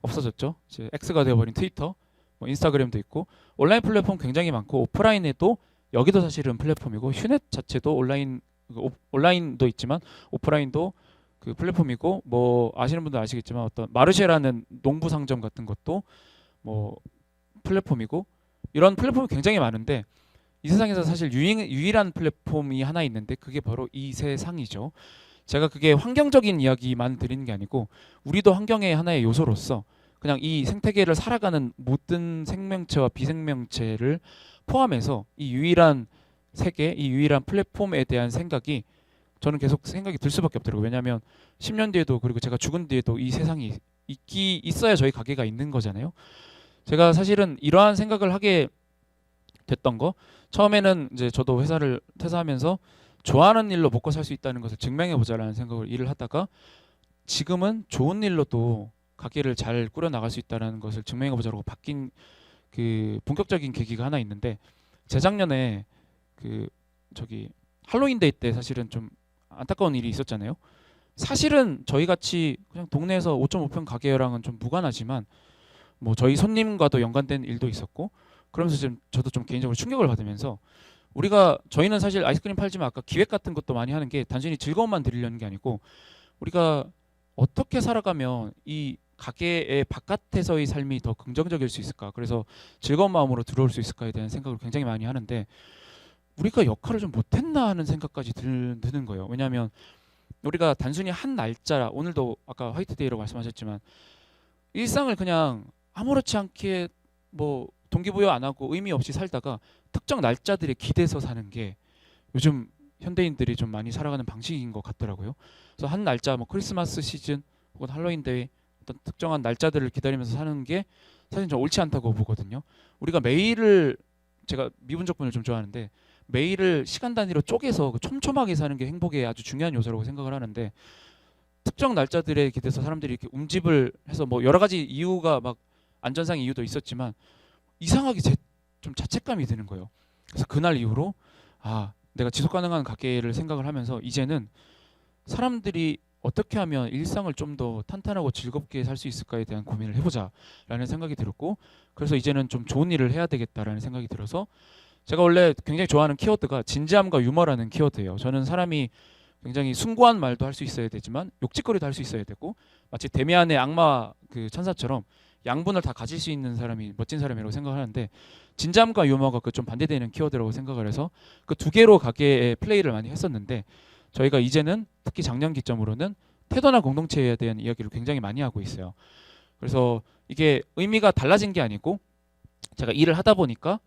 없어졌죠. 이제 X가 되어버린 트위터, 뭐 인스타그램도 있고 온라인 플랫폼 굉장히 많고 오프라인에도 여기도 사실은 플랫폼이고 휴넷 자체도 온라인도 있지만 오프라인도 그 플랫폼이고 뭐 아시는 분들 아시겠지만 어떤 마르쉐라는 농부 상점 같은 것도 뭐 플랫폼이고 이런 플랫폼이 굉장히 많은데 이 세상에서 사실 유일한 플랫폼이 하나 있는데 그게 바로 이 세상이죠. 제가 그게 환경적인 이야기만 드리는 게 아니고 우리도 환경의 하나의 요소로서 그냥 이 생태계를 살아가는 모든 생명체와 비생명체를 포함해서 이 유일한 세계, 이 유일한 플랫폼에 대한 생각이 저는 계속 생각이 들 수밖에 없더라고요. 왜냐하면 10년 뒤에도 그리고 제가 죽은 뒤에도 이 세상이 있어야 저희 가게가 있는 거잖아요. 제가 사실은 이러한 생각을 하게 됐던 거 처음에는 이제 저도 회사를 퇴사하면서 좋아하는 일로 먹고 살 수 있다는 것을 증명해 보자라는 생각으로 일을 하다가 지금은 좋은 일로도 가게를 잘 꾸려 나갈 수 있다는 것을 증명해 보자고 바뀐 그 본격적인 계기가 하나 있는데 재작년에 그 저기 할로윈데이 때 사실은 좀 안타까운 일이 있었잖아요. 사실은 저희 같이 그냥 동네에서 5.5평 가게랑은 좀 무관하지만 뭐 저희 손님과도 연관된 일도 있었고 그러면서 지금 저도 좀 개인적으로 충격을 받으면서 저희는 사실 아이스크림 팔지만 아까 기획 같은 것도 많이 하는 게 단순히 즐거움만 드리려는 게 아니고 우리가 어떻게 살아가면 이 가게의 바깥에서의 삶이 더 긍정적일 수 있을까 그래서 즐거운 마음으로 들어올 수 있을까에 대한 생각을 굉장히 많이 하는데 우리가 역할을 좀 못했나 하는 생각까지 드는 거예요. 왜냐하면 우리가 단순히 한 날짜 오늘도 아까 화이트데이라고 말씀하셨지만 일상을 그냥 아무렇지 않게 뭐 동기부여 안 하고 의미 없이 살다가 특정 날짜들에 기대서 사는 게 요즘 현대인들이 좀 많이 살아가는 방식인 것 같더라고요. 그래서 한 날짜 뭐 크리스마스 시즌 혹은 할로윈 데이 어떤 특정한 날짜들을 기다리면서 사는 게 사실 좀 옳지 않다고 보거든요. 우리가 매일을 제가 미분적 분을 좀 좋아하는데 매일을 시간 단위로 쪼개서 촘촘하게 사는 게 행복의 아주 중요한 요소라고 생각을 하는데 특정 날짜들에 기대서 사람들이 이렇게 움집을 해서 뭐 여러 가지 이유가 막 안전상 이유도 있었지만 이상하게 좀 자책감이 드는 거예요. 그래서 그날 이후로 내가 지속 가능한 가게를 생각을 하면서 이제는 사람들이 어떻게 하면 일상을 좀 더 탄탄하고 즐겁게 살 수 있을까에 대한 고민을 해보자라는 생각이 들었고 그래서 이제는 좀 좋은 일을 해야 되겠다라는 생각이 들어서 제가 원래 굉장히 좋아하는 키워드가 진지함과 유머라는 키워드예요. 저는 사람이 굉장히 숭고한 말도 할 수 있어야 되지만 욕짓거리도 할 수 있어야 되고 마치 데미안의 악마 그 천사처럼 양분을 다 가질 수 있는 사람이 멋진 사람이라고 생각하는데 진지함과 유머가 그 좀 반대되는 키워드라고 생각을 해서 그 두 개로 가게에 플레이를 많이 했었는데 저희가 이제는 특히 작년 기점으로는 태도나 공동체에 대한 이야기를 굉장히 많이 하고 있어요. 그래서 이게 의미가 달라진 게 아니고 제가 일을 하다 보니까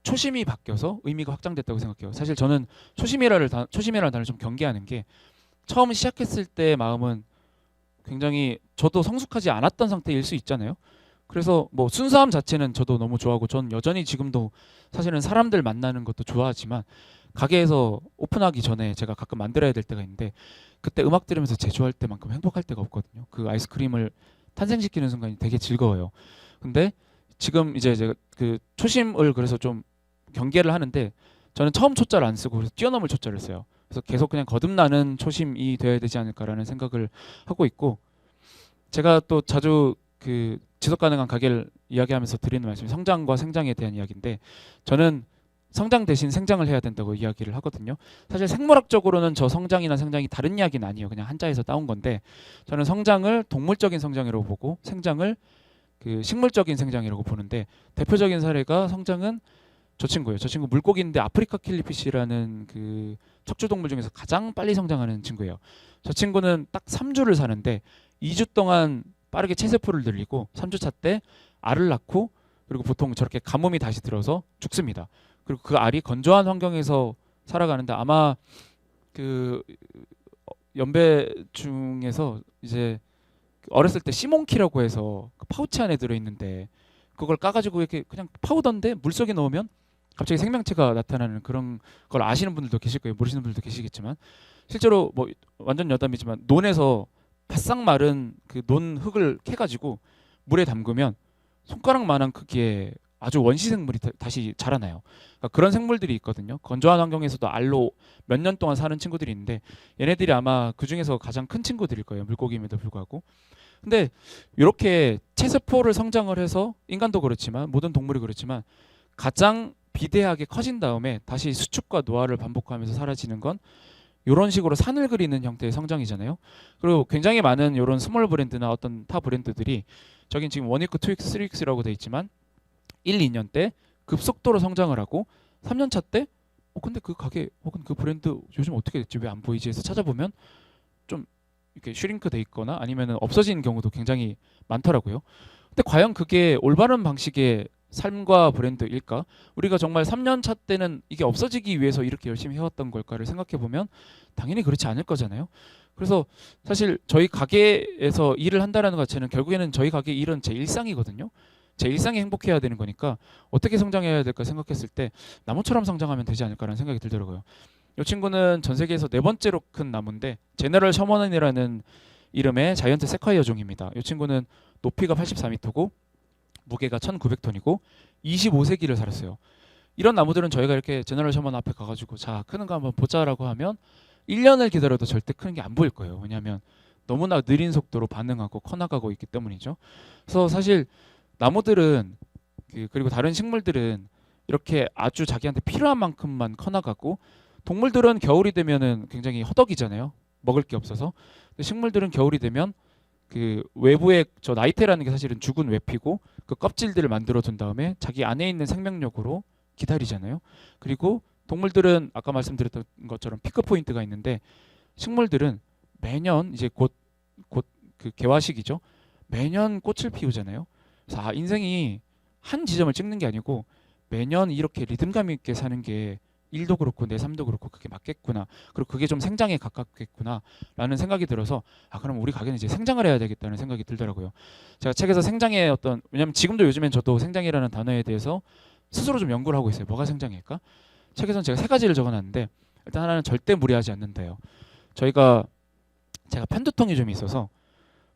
초심이 바뀌어서 의미가 확장됐다고 생각해요. 사실 저는 초심이라는 단어를 좀 경계하는 게 처음 시작했을 때 마음은 굉장히 저도 성숙하지 않았던 상태일 수 있잖아요. 그래서 뭐 순수함 자체는 저도 너무 좋아하고 전 여전히 지금도 사실은 사람들 만나는 것도 좋아하지만 가게에서 오픈하기 전에 제가 가끔 만들어야 될 때가 있는데 그때 음악 들으면서 제조할 때만큼 행복할 때가 없거든요. 그 아이스크림을 탄생시키는 순간이 되게 즐거워요. 근데 지금 이제 제가 그 초심을 그래서 좀 경계를 하는데 저는 처음 초자를 안 쓰고 그래서 뛰어넘을 초자를 써요. 그래서 계속 그냥 거듭나는 초심이 되어야 되지 않을까라는 생각을 하고 있고 제가 또 자주 그 지속 가능한 가게를 이야기하면서 드리는 말씀이 성장과 생장에 대한 이야기인데 저는 성장 대신 생장을 해야 된다고 이야기를 하거든요. 사실 생물학적으로는 저 성장이나 생장이 다른 이야기는 아니에요. 그냥 한자에서 따온 건데 저는 성장을 동물적인 성장이라고 보고 생장을 그 식물적인 생장이라고 보는데 대표적인 사례가 성장은 저 친구예요. 저 친구 물고기인데 아프리카 킬리피시라는 그 척추동물 중에서 가장 빨리 성장하는 친구예요. 저 친구는 딱 3주를 사는데 2주 동안 빠르게 체세포를 늘리고 3주 차 때 알을 낳고 그리고 보통 저렇게 가뭄이 다시 들어서 죽습니다. 그리고 그 알이 건조한 환경에서 살아가는데 아마 그 연배 중에서 이제 어렸을 때 시몬키라고 해서 그 파우치 안에 들어있는데 그걸 까가지고 이렇게 그냥 파우더인데 물속에 넣으면 갑자기 생명체가 나타나는 그런 걸 아시는 분들도 계실 거예요. 모르시는 분들도 계시겠지만 실제로 뭐 완전 여담이지만 논에서 바싹 마른 그 논 흙을 캐가지고 물에 담그면 손가락만한 크기의 아주 원시 생물이 다시 자라나요. 그러니까 그런 생물들이 있거든요. 건조한 환경에서도 알로 몇 년 동안 사는 친구들이 있는데 얘네들이 아마 그 중에서 가장 큰 친구들일 거예요. 물고기임에도 불구하고. 근데 이렇게 체세포를 성장을 해서 인간도 그렇지만 모든 동물이 그렇지만 가장 비대하게 커진 다음에 다시 수축과 노화를 반복하면서 사라지는 건 이런 식으로 산을 그리는 형태의 성장이잖아요. 그리고 굉장히 많은 이런 스몰 브랜드나 어떤 타 브랜드들이 저긴 지금 1위크, 2위크, 3위크라고 돼 있지만 1, 2년 때 급속도로 성장을 하고 3년 차 때 근데 그 가게 혹은 그 브랜드 요즘 어떻게 됐지 왜 안 보이지 해서 찾아보면 좀 이렇게 슈링크 돼 있거나 아니면 없어지는 경우도 굉장히 많더라고요. 근데 과연 그게 올바른 방식의 삶과 브랜드일까? 우리가 정말 3년 차 때는 이게 없어지기 위해서 이렇게 열심히 해왔던 걸까를 생각해 보면 당연히 그렇지 않을 거잖아요. 그래서 사실 저희 가게에서 일을 한다는 것 자체는 결국에는 저희 가게 일은 제 일상이거든요. 제 일상이 행복해야 되는 거니까 어떻게 성장해야 될까 생각했을 때 나무처럼 성장하면 되지 않을까라는 생각이 들더라고요. 이 친구는 전 세계에서 네 번째로 큰 나무인데 제너럴 셔먼이라는 이름의 자이언트 세콰이어 종입니다. 이 친구는 높이가 84m고 무게가 1900톤이고 25세기를 살았어요. 이런 나무들은 저희가 이렇게 제너럴 셔먼 앞에 가가지고 자 크는 거 한번 보자라고 하면 1년을 기다려도 절대 크는 게 안 보일 거예요. 왜냐하면 너무나 느린 속도로 반응하고 커나가고 있기 때문이죠. 그래서 사실 나무들은 그리고 다른 식물들은 이렇게 아주 자기한테 필요한 만큼만 커나가고 동물들은 겨울이 되면은 굉장히 허덕이잖아요. 먹을 게 없어서. 근데 식물들은 겨울이 되면 그 외부에 저 나이테라는 게 사실은 죽은 외피고 그 껍질들을 만들어 둔 다음에 자기 안에 있는 생명력으로 기다리잖아요. 그리고 동물들은 아까 말씀드렸던 것처럼 피크 포인트가 있는데 식물들은 매년 이제 곧 그 개화식이죠. 매년 꽃을 피우잖아요. 그래서 인생이 한 지점을 찍는 게 아니고 매년 이렇게 리듬감 있게 사는 게 일도 그렇고 내 삶도 그렇고 그게 맞겠구나. 그리고 그게 좀 생장에 가깝겠구나 라는 생각이 들어서 그럼 우리 가게는 이제 생장을 해야 되겠다는 생각이 들더라고요. 제가 책에서 생장의 왜냐면 지금도 요즘엔 저도 생장이라는 단어에 대해서 스스로 좀 연구를 하고 있어요. 뭐가 생장일까? 책에서는 제가 3가지를 적어놨는데 일단 하나는 절대 무리하지 않는다요. 제가 편두통이 좀 있어서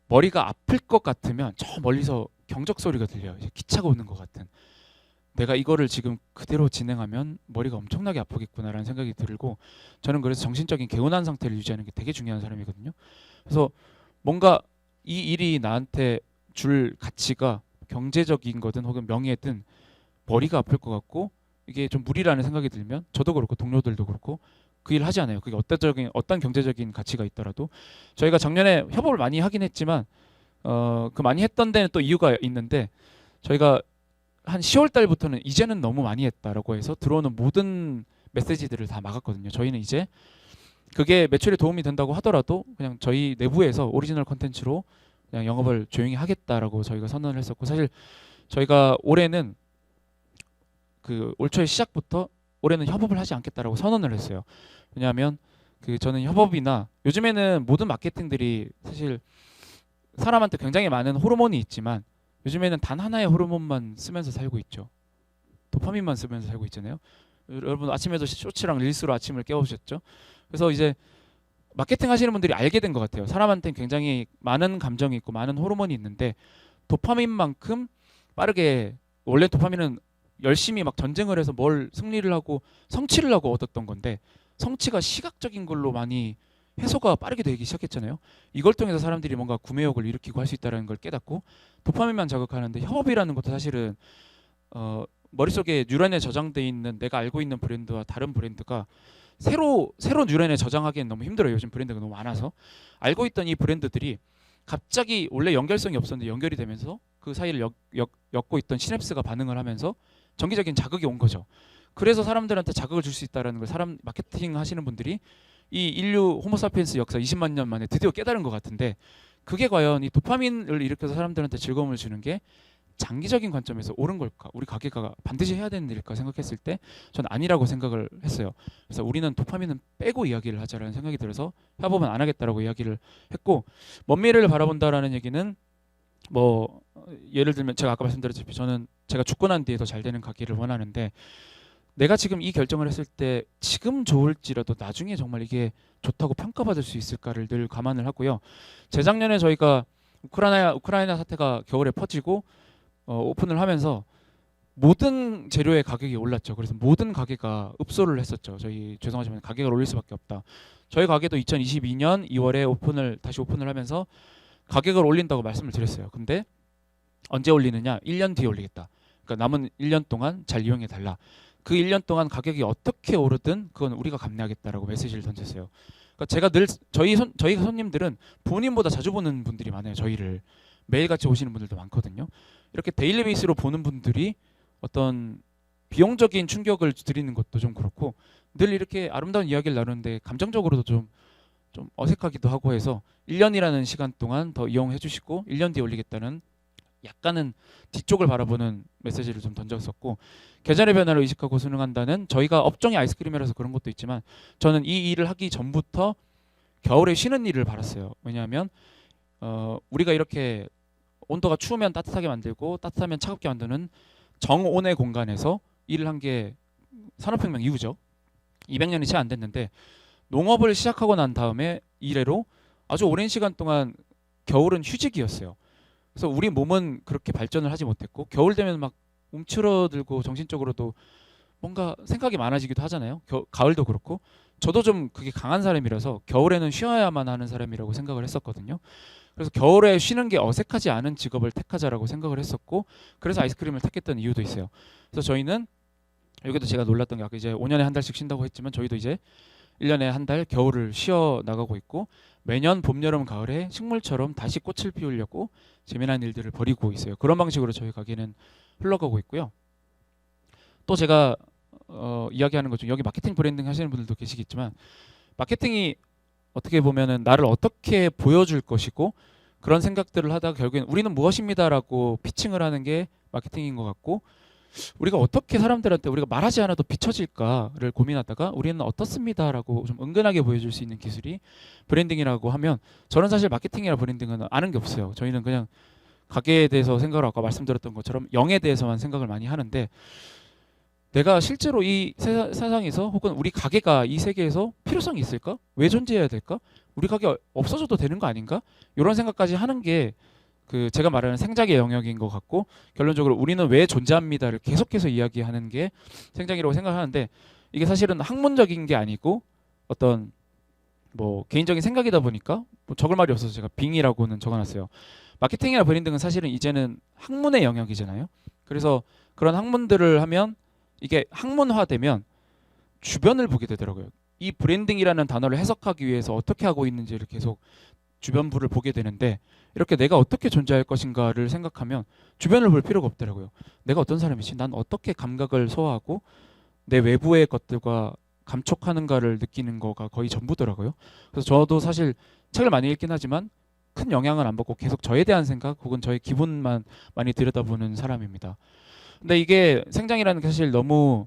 머리가 아플 것 같으면 저 멀리서 경적 소리가 들려요. 이제 기차가 오는 것 같은. 내가 이거를 지금 그대로 진행하면 머리가 엄청나게 아프겠구나라는 생각이 들고 저는 그래서 정신적인 개운한 상태를 유지하는 게 되게 중요한 사람이거든요. 그래서 뭔가 이 일이 나한테 줄 가치가 경제적인 거든 혹은 명예든 머리가 아플 것 같고 이게 좀 무리라는 생각이 들면 저도 그렇고 동료들도 그렇고 그 일 하지 않아요. 그게 어떤 경제적인 가치가 있더라도 저희가 작년에 협업을 많이 하긴 했지만 그 많이 했던 데는 또 이유가 있는데 저희가 한 10월 달부터는 이제는 너무 많이 했다라고 해서 들어오는 모든 메시지들을 다 막았거든요. 저희는 이제 그게 매출에 도움이 된다고 하더라도 그냥 저희 내부에서 오리지널 컨텐츠로 그냥 영업을 조용히 하겠다라고 저희가 선언을 했었고 사실 저희가 올해는 그 올 초의 시작부터 올해는 협업을 하지 않겠다라고 선언을 했어요. 왜냐하면 저는 협업이나 요즘에는 모든 마케팅들이 사실 사람한테 굉장히 많은 호르몬이 있지만 요즘에는 단 하나의 호르몬만 쓰면서 살고 있죠. 도파민만 쓰면서 살고 있잖아요. 여러분 아침에도 쇼츠랑 릴스로 아침을 깨우셨죠. 그래서 이제 마케팅 하시는 분들이 알게 된 것 같아요. 사람한테는 굉장히 많은 감정이 있고 많은 호르몬이 있는데 도파민만큼 빠르게 원래 도파민은 열심히 막 전쟁을 해서 뭘 승리를 하고 성취를 하고 얻었던 건데 성취가 시각적인 걸로 많이 해소가 빠르게 되기 시작했잖아요. 이걸 통해서 사람들이 뭔가 구매욕을 일으키고 할 수 있다는 걸 깨닫고 도파민만 자극하는데 협업이라는 것도 사실은 머릿속에 뉴런에 저장돼 있는 내가 알고 있는 브랜드와 다른 브랜드가 새로 뉴런에 저장하기엔 너무 힘들어요. 요즘 브랜드가 너무 많아서 알고 있던 이 브랜드들이 갑자기 원래 연결성이 없었는데 연결이 되면서 그 사이를 엮고 있던 시냅스가 반응을 하면서 정기적인 자극이 온 거죠. 그래서 사람들한테 자극을 줄 수 있다라는 걸 사람 마케팅 하시는 분들이 이 인류 호모사피엔스 역사 20만 년 만에 드디어 깨달은 것 같은데, 그게 과연 이 도파민을 일으켜서 사람들한테 즐거움을 주는 게 장기적인 관점에서 옳은 걸까? 우리 가게가 반드시 해야 되는 일일까 생각했을 때 전 아니라고 생각을 했어요. 그래서 우리는 도파민은 빼고 이야기를 하자라는 생각이 들어서 협업은 안 하겠다라고 이야기를 했고, 먼 미래를 바라본다라는 얘기는 뭐 예를 들면 제가 아까 말씀드렸다시피 저는 제가 죽고 난 뒤에 더 잘 되는 가게를 원하는데, 내가 지금 이 결정을 했을 때 지금 좋을지라도 나중에 정말 이게 좋다고 평가받을 수 있을까를 늘 감안을 하고요. 재작년에 저희가 우크라이나 사태가 겨울에 퍼지고 오픈을 하면서 모든 재료의 가격이 올랐죠. 그래서 모든 가게가 읍소를 했었죠. 저희 죄송하지만 가격을 올릴 수밖에 없다. 저희 가게도 2022년 2월에 다시 오픈을 하면서 가격을 올린다고 말씀을 드렸어요. 근데 언제 올리느냐? 1년 뒤에 올리겠다. 그러니까 남은 1년 동안 잘 이용해 달라. 그 1년 동안 가격이 어떻게 오르든 그건 우리가 감내하겠다라고 메시지를 던졌어요. 그러니까 제가 늘 저희 손님들은 본인보다 자주 보는 분들이 많아요. 저희를 매일같이 오시는 분들도 많거든요. 이렇게 데일리 베이스로 보는 분들이 어떤 비용적인 충격을 드리는 것도 좀 그렇고, 늘 이렇게 아름다운 이야기를 나누는데 감정적으로도 좀 어색하기도 하고 해서 1년이라는 시간 동안 더 이용해 주시고 1년 뒤에 올리겠다는 약간은 뒤쪽을 바라보는 메시지를 좀 던졌었고, 계절의 변화를 의식하고 순응한다는, 저희가 업종이 아이스크림이라서 그런 것도 있지만 저는 이 일을 하기 전부터 겨울에 쉬는 일을 바랐어요. 왜냐하면 우리가 이렇게 온도가 추우면 따뜻하게 만들고 따뜻하면 차갑게 만드는 정온의 공간에서 일을 한 게 산업혁명 이후죠. 200년이 채 안 됐는데, 농업을 시작하고 난 다음에 이래로 아주 오랜 시간 동안 겨울은 휴직이었어요. 그래서 우리 몸은 그렇게 발전을 하지 못했고, 겨울 되면 막 움츠러들고 정신적으로도 뭔가 생각이 많아지기도 하잖아요. 가을도 그렇고. 저도 좀 그게 강한 사람이라서 겨울에는 쉬어야만 하는 사람이라고 생각을 했었거든요. 그래서 겨울에 쉬는 게 어색하지 않은 직업을 택하자라고 생각을 했었고, 그래서 아이스크림을 택했던 이유도 있어요. 그래서 저희는 여기도 제가 놀랐던 게, 아까 이제 5년에 한 달씩 쉰다고 했지만 저희도 이제 1년에 한 달 겨울을 쉬어 나가고 있고, 매년 봄, 여름, 가을에 식물처럼 다시 꽃을 피우려고 재미난 일들을 벌이고 있어요. 그런 방식으로 저희 가게는 흘러가고 있고요. 또 제가 이야기하는 것 중, 여기 마케팅 브랜딩 하시는 분들도 계시겠지만, 마케팅이 어떻게 보면은 나를 어떻게 보여줄 것이고, 그런 생각들을 하다가 결국엔 우리는 무엇입니다라고 피칭을 하는 게 마케팅인 것 같고, 우리가 어떻게 사람들한테 우리가 말하지 않아도 비춰질까를 고민하다가 우리는 어떻습니다라고 좀 은근하게 보여줄 수 있는 기술이 브랜딩이라고 하면, 저는 사실 마케팅이나 브랜딩은 아는 게 없어요. 저희는 그냥 가게에 대해서 생각을, 아까 말씀드렸던 것처럼 영에 대해서만 생각을 많이 하는데, 내가 실제로 이 세상에서 혹은 우리 가게가 이 세계에서 필요성이 있을까? 왜 존재해야 될까? 우리 가게 없어져도 되는 거 아닌가? 이런 생각까지 하는 게 그 제가 말하는 생작의 영역인 것 같고, 결론적으로 우리는 왜 존재합니다를 계속해서 이야기하는 게 생작이라고 생각하는데, 이게 사실은 학문적인 게 아니고 어떤 뭐 개인적인 생각이다 보니까 뭐 적을 말이 없어서 제가 빙이라고는 적어놨어요. 마케팅이나 브랜딩은 사실은 이제는 학문의 영역이잖아요. 그래서 그런 학문들을 하면, 이게 학문화되면 주변을 보게 되더라고요. 이 브랜딩이라는 단어를 해석하기 위해서 어떻게 하고 있는지를 계속 주변부를 보게 되는데, 이렇게 내가 어떻게 존재할 것인가를 생각하면 주변을 볼 필요가 없더라고요. 내가 어떤 사람이지? 난 어떻게 감각을 소화하고 내 외부의 것들과 감촉하는가를 느끼는 거가 거의 전부더라고요. 그래서 저도 사실 책을 많이 읽긴 하지만 큰 영향을 안 받고 계속 저에 대한 생각 혹은 저의 기분만 많이 들여다보는 사람입니다. 근데 이게 생장이라는 게 사실 너무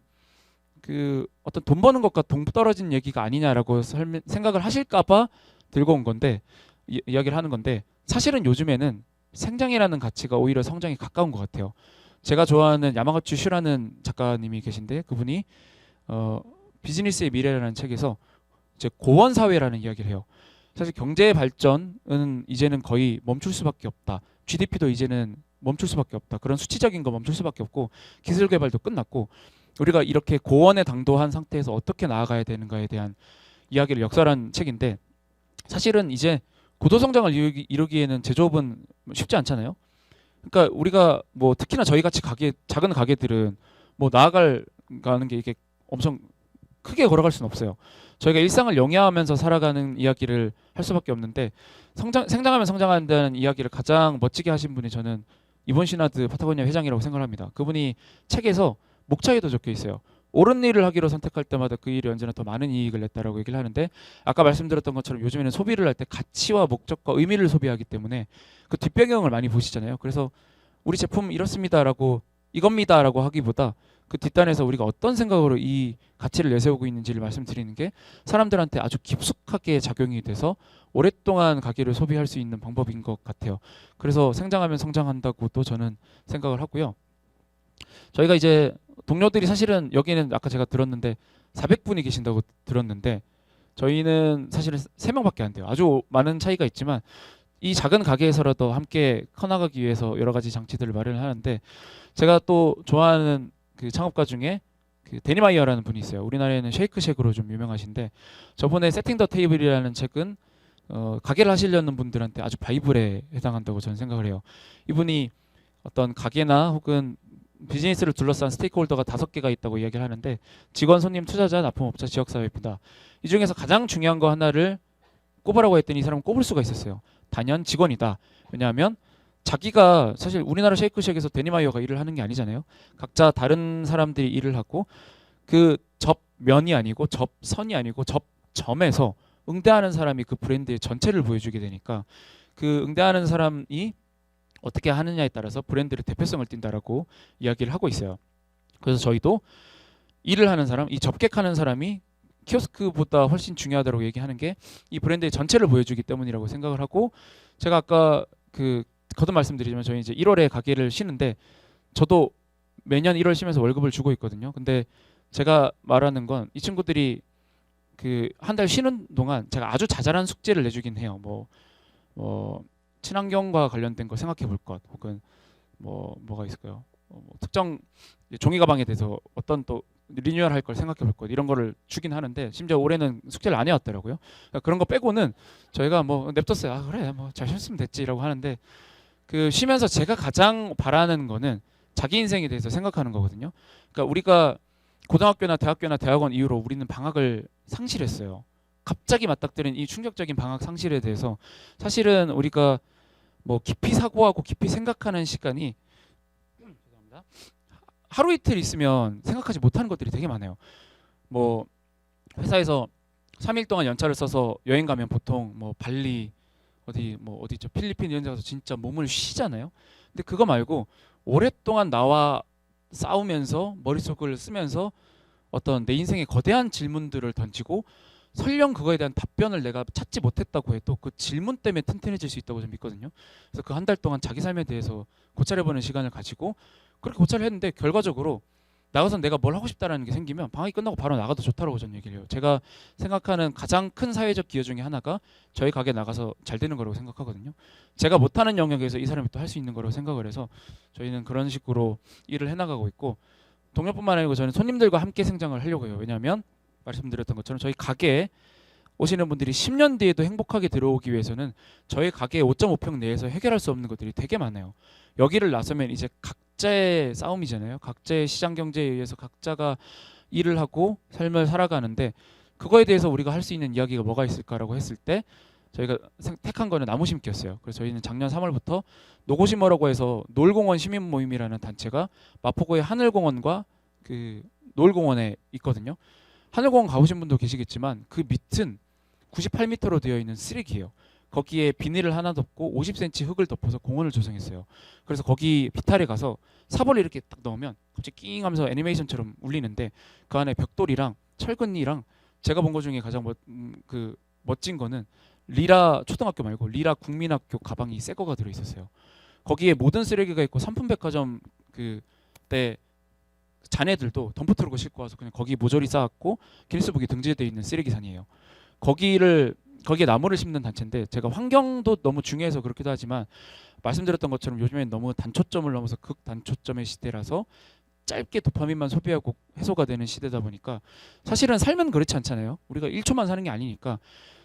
그 어떤 돈 버는 것과 동떨어진 얘기가 아니냐라고 생각을 하실까봐 들고 온 건데, 이야기를 하는 건데, 사실은 요즘에는 생장이라는 가치가 오히려 성장에 가까운 것 같아요. 제가 좋아하는 야마가치 슈라는 작가님이 계신데, 그분이 비즈니스의 미래라는 책에서 이제 고원 사회라는 이야기를 해요. 사실 경제 발전은 이제는 거의 멈출 수밖에 없다. GDP도 이제는 멈출 수밖에 없다. 그런 수치적인 거 멈출 수밖에 없고, 기술 개발도 끝났고, 우리가 이렇게 고원에 당도한 상태에서 어떻게 나아가야 되는가에 대한 이야기를 역설한 책인데, 사실은 이제 고도 성장을 이루기에는 제조업은 쉽지 않잖아요. 그러니까 우리가 뭐 특히나 저희 같이 작은 가게들은 뭐 나아가는 게 이게 엄청 크게 걸어갈 수는 없어요. 저희가 일상을 영위하면서 살아가는 이야기를 할 수밖에 없는데, 생장하면 성장한다는 이야기를 가장 멋지게 하신 분이 저는 이본 시나드 파타고니아 회장이라고 생각을 합니다. 그분이 책에서 목차에도 적혀 있어요. 옳은 일을 하기로 선택할 때마다 그 일이 언제나 더 많은 이익을 냈다라고 얘기를 하는데, 아까 말씀드렸던 것처럼 요즘에는 소비를 할 때 가치와 목적과 의미를 소비하기 때문에 그 뒷배경을 많이 보시잖아요. 그래서 우리 제품 이렇습니다라고, 이겁니다라고 하기보다 그 뒷단에서 우리가 어떤 생각으로 이 가치를 내세우고 있는지를 말씀드리는 게 사람들한테 아주 깊숙하게 작용이 돼서 오랫동안 가게를 소비할 수 있는 방법인 것 같아요. 그래서 생장하면 성장한다고도 저는 생각을 하고요. 저희가 이제 동료들이 사실은 여기는 아까 제가 들었는데 400분이 계신다고 들었는데, 저희는 사실은 3명밖에 안 돼요. 아주 많은 차이가 있지만 이 작은 가게에서라도 함께 커나가기 위해서 여러 가지 장치들을 마련을 하는데, 제가 또 좋아하는 그 창업가 중에 그 데니마이어라는 분이 있어요. 우리나라에는 쉐이크쉑으로 좀 유명하신데, 저번에 세팅 더 테이블이라는 책은 가게를 하시려는 분들한테 아주 바이블에 해당한다고 저는 생각을 해요. 이분이 어떤 가게나 혹은 비즈니스를 둘러싼 스테이크홀더가 5개가 있다고 이야기를 하는데, 직원, 손님, 투자자, 납품업자, 지역사회입니다. 이 중에서 가장 중요한 거 하나를 꼽으라고 했더니 이 사람은 꼽을 수가 있었어요. 단연 직원이다. 왜냐하면 자기가, 사실 우리나라 쉐이크쉑에서 데니마이어가 일을 하는 게 아니잖아요. 각자 다른 사람들이 일을 하고 그 접면이 아니고 접선이 아니고 접점에서 응대하는 사람이 그 브랜드의 전체를 보여주게 되니까, 그 응대하는 사람이 어떻게 하느냐에 따라서 브랜드의 대표성을 띈다라고 이야기를 하고 있어요. 그래서 저희도 일을 하는 사람, 이 접객하는 사람이 키오스크보다 훨씬 중요하다고 얘기하는 게 이 브랜드의 전체를 보여주기 때문이라고 생각을 하고, 제가 아까 그 거듭 말씀드리지만 저희 이제 1월에 가게를 쉬는데, 저도 매년 1월 쉬면서 월급을 주고 있거든요. 근데 제가 말하는 건 이 친구들이 그 한 달 쉬는 동안 제가 아주 자잘한 숙제를 내주긴 해요. 뭐 친환경과 관련된 거 생각해 볼 것, 혹은 뭐가 있을까요? 특정 종이 가방에 대해서 어떤 또 리뉴얼 할 걸 생각해 볼 것, 이런 거를 주긴 하는데, 심지어 올해는 숙제를 안 해왔더라고요. 그러니까 그런 거 빼고는 저희가 뭐 냅뒀어요. 아 그래 뭐 잘 쉬었으면 됐지라고 하는데, 그 쉬면서 제가 가장 바라는 거는 자기 인생에 대해서 생각하는 거거든요. 그러니까 우리가 고등학교나 대학교나 대학원 이후로 우리는 방학을 상실했어요. 갑자기 맞닥뜨린 이 충격적인 방학 상실에 대해서 사실은 우리가 뭐 깊이 사고하고 깊이 생각하는 시간이, 죄송합니다, 하루 이틀 있으면 생각하지 못하는 것들이 되게 많아요. 뭐 회사에서 3일 동안 연차를 써서 여행 가면 보통 뭐 발리, 어디죠, 필리핀 이런 데 가서 진짜 몸을 쉬잖아요. 근데 그거 말고 오랫동안 나와 싸우면서 머릿속을 쓰면서 어떤 내 인생의 거대한 질문들을 던지고, 설령 그거에 대한 답변을 내가 찾지 못했다고 해도 그 질문 때문에 튼튼해질 수 있다고 저는 믿거든요. 그래서 그 한 달 동안 자기 삶에 대해서 고찰해보는 시간을 가지고 그렇게 고찰을 했는데, 결과적으로 나가서 내가 뭘 하고 싶다라는 게 생기면 방학이 끝나고 바로 나가도 좋다라고 저는 얘기를 해요. 제가 생각하는 가장 큰 사회적 기여 중에 하나가 저희 가게 나가서 잘 되는 거라고 생각하거든요. 제가 못하는 영역에서 이 사람이 또 할 수 있는 거라고 생각을 해서 저희는 그런 식으로 일을 해나가고 있고, 동료뿐만 아니고 저는 손님들과 함께 성장을 하려고 해요. 왜냐하면 말씀드렸던 것처럼 저희 가게에 오시는 분들이 10년 뒤에도 행복하게 들어오기 위해서는 저희 가게 5.5평 내에서 해결할 수 없는 것들이 되게 많아요. 여기를 나서면 이제 각자의 싸움이잖아요. 각자의 시장 경제에 의해서 각자가 일을 하고 삶을 살아가는데, 그거에 대해서 우리가 할 수 있는 이야기가 뭐가 있을까라고 했을 때 저희가 택한 거는 나무 심기였어요. 그래서 저희는 작년 3월부터 노고심어라고 해서 노을공원 시민 모임이라는 단체가 마포구의 하늘공원과 그 노을공원에 있거든요. 하늘공원 가보신 분도 계시겠지만 그 밑은 98m로 되어 있는 쓰레기예요. 거기에 비닐을 하나 덮고 50cm 흙을 덮어서 공원을 조성했어요. 그래서 거기 비탈에 가서 사벌을 이렇게 딱 넣으면 갑자기 낑 하면서 애니메이션처럼 울리는데, 그 안에 벽돌이랑 철근이랑 제가 본 것 중에 가장 멋진 거는 리라 초등학교 말고 리라 국민학교 가방이 새 거가 들어 있었어요. 거기에 모든 쓰레기가 있고 삼풍백화점 그때 자네들도 덤프트럭을 싣고 와서 그냥 거기 모조리 쌓았고 기네스북에 등재되어 있는 쓰레기산이에요. 거기에 나무를 심는 단체인데, 제가 환경도 너무 중요해서 그렇기도 하지만 말씀드렸던 것처럼 요즘엔 너무 단초점을 넘어서 극단초점의 시대라서 짧게 도파민만 소비하고 해소가 되는 시대다 보니까 사실은 삶은 그렇지 않잖아요. 우리가 1초만 사는 게 아니니까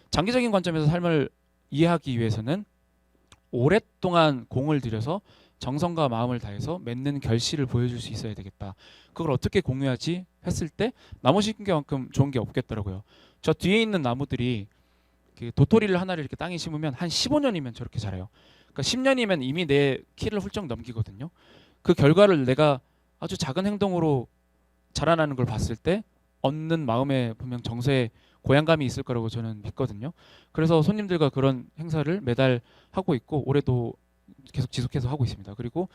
장기적인 관점에서 삶을 이해하기 위해서는 오랫동안 공을 들여서 정성과 마음을 다해서 맺는 결실을 보여줄 수 있어야 되겠다. 그걸 어떻게 공유하지 했을 때 나무 심는 게만큼 좋은 게 없겠더라고요. 저 뒤에 있는 나무들이 그 도토리를 하나를 이렇게 땅에 심으면 한 15년이면 저렇게 자라요. 그러니까 10년이면 이미 내 키를 훌쩍 넘기거든요. 그 결과를 내가 아주 작은 행동으로 자라나는 걸 봤을 때 얻는 마음에 분명 정서에 고양감이 있을 거라고 저는 믿거든요. 그래서 손님들과 그런 행사를 매달 하고 있고 올해도 계속 지속해서 하고 있습니다. 그리고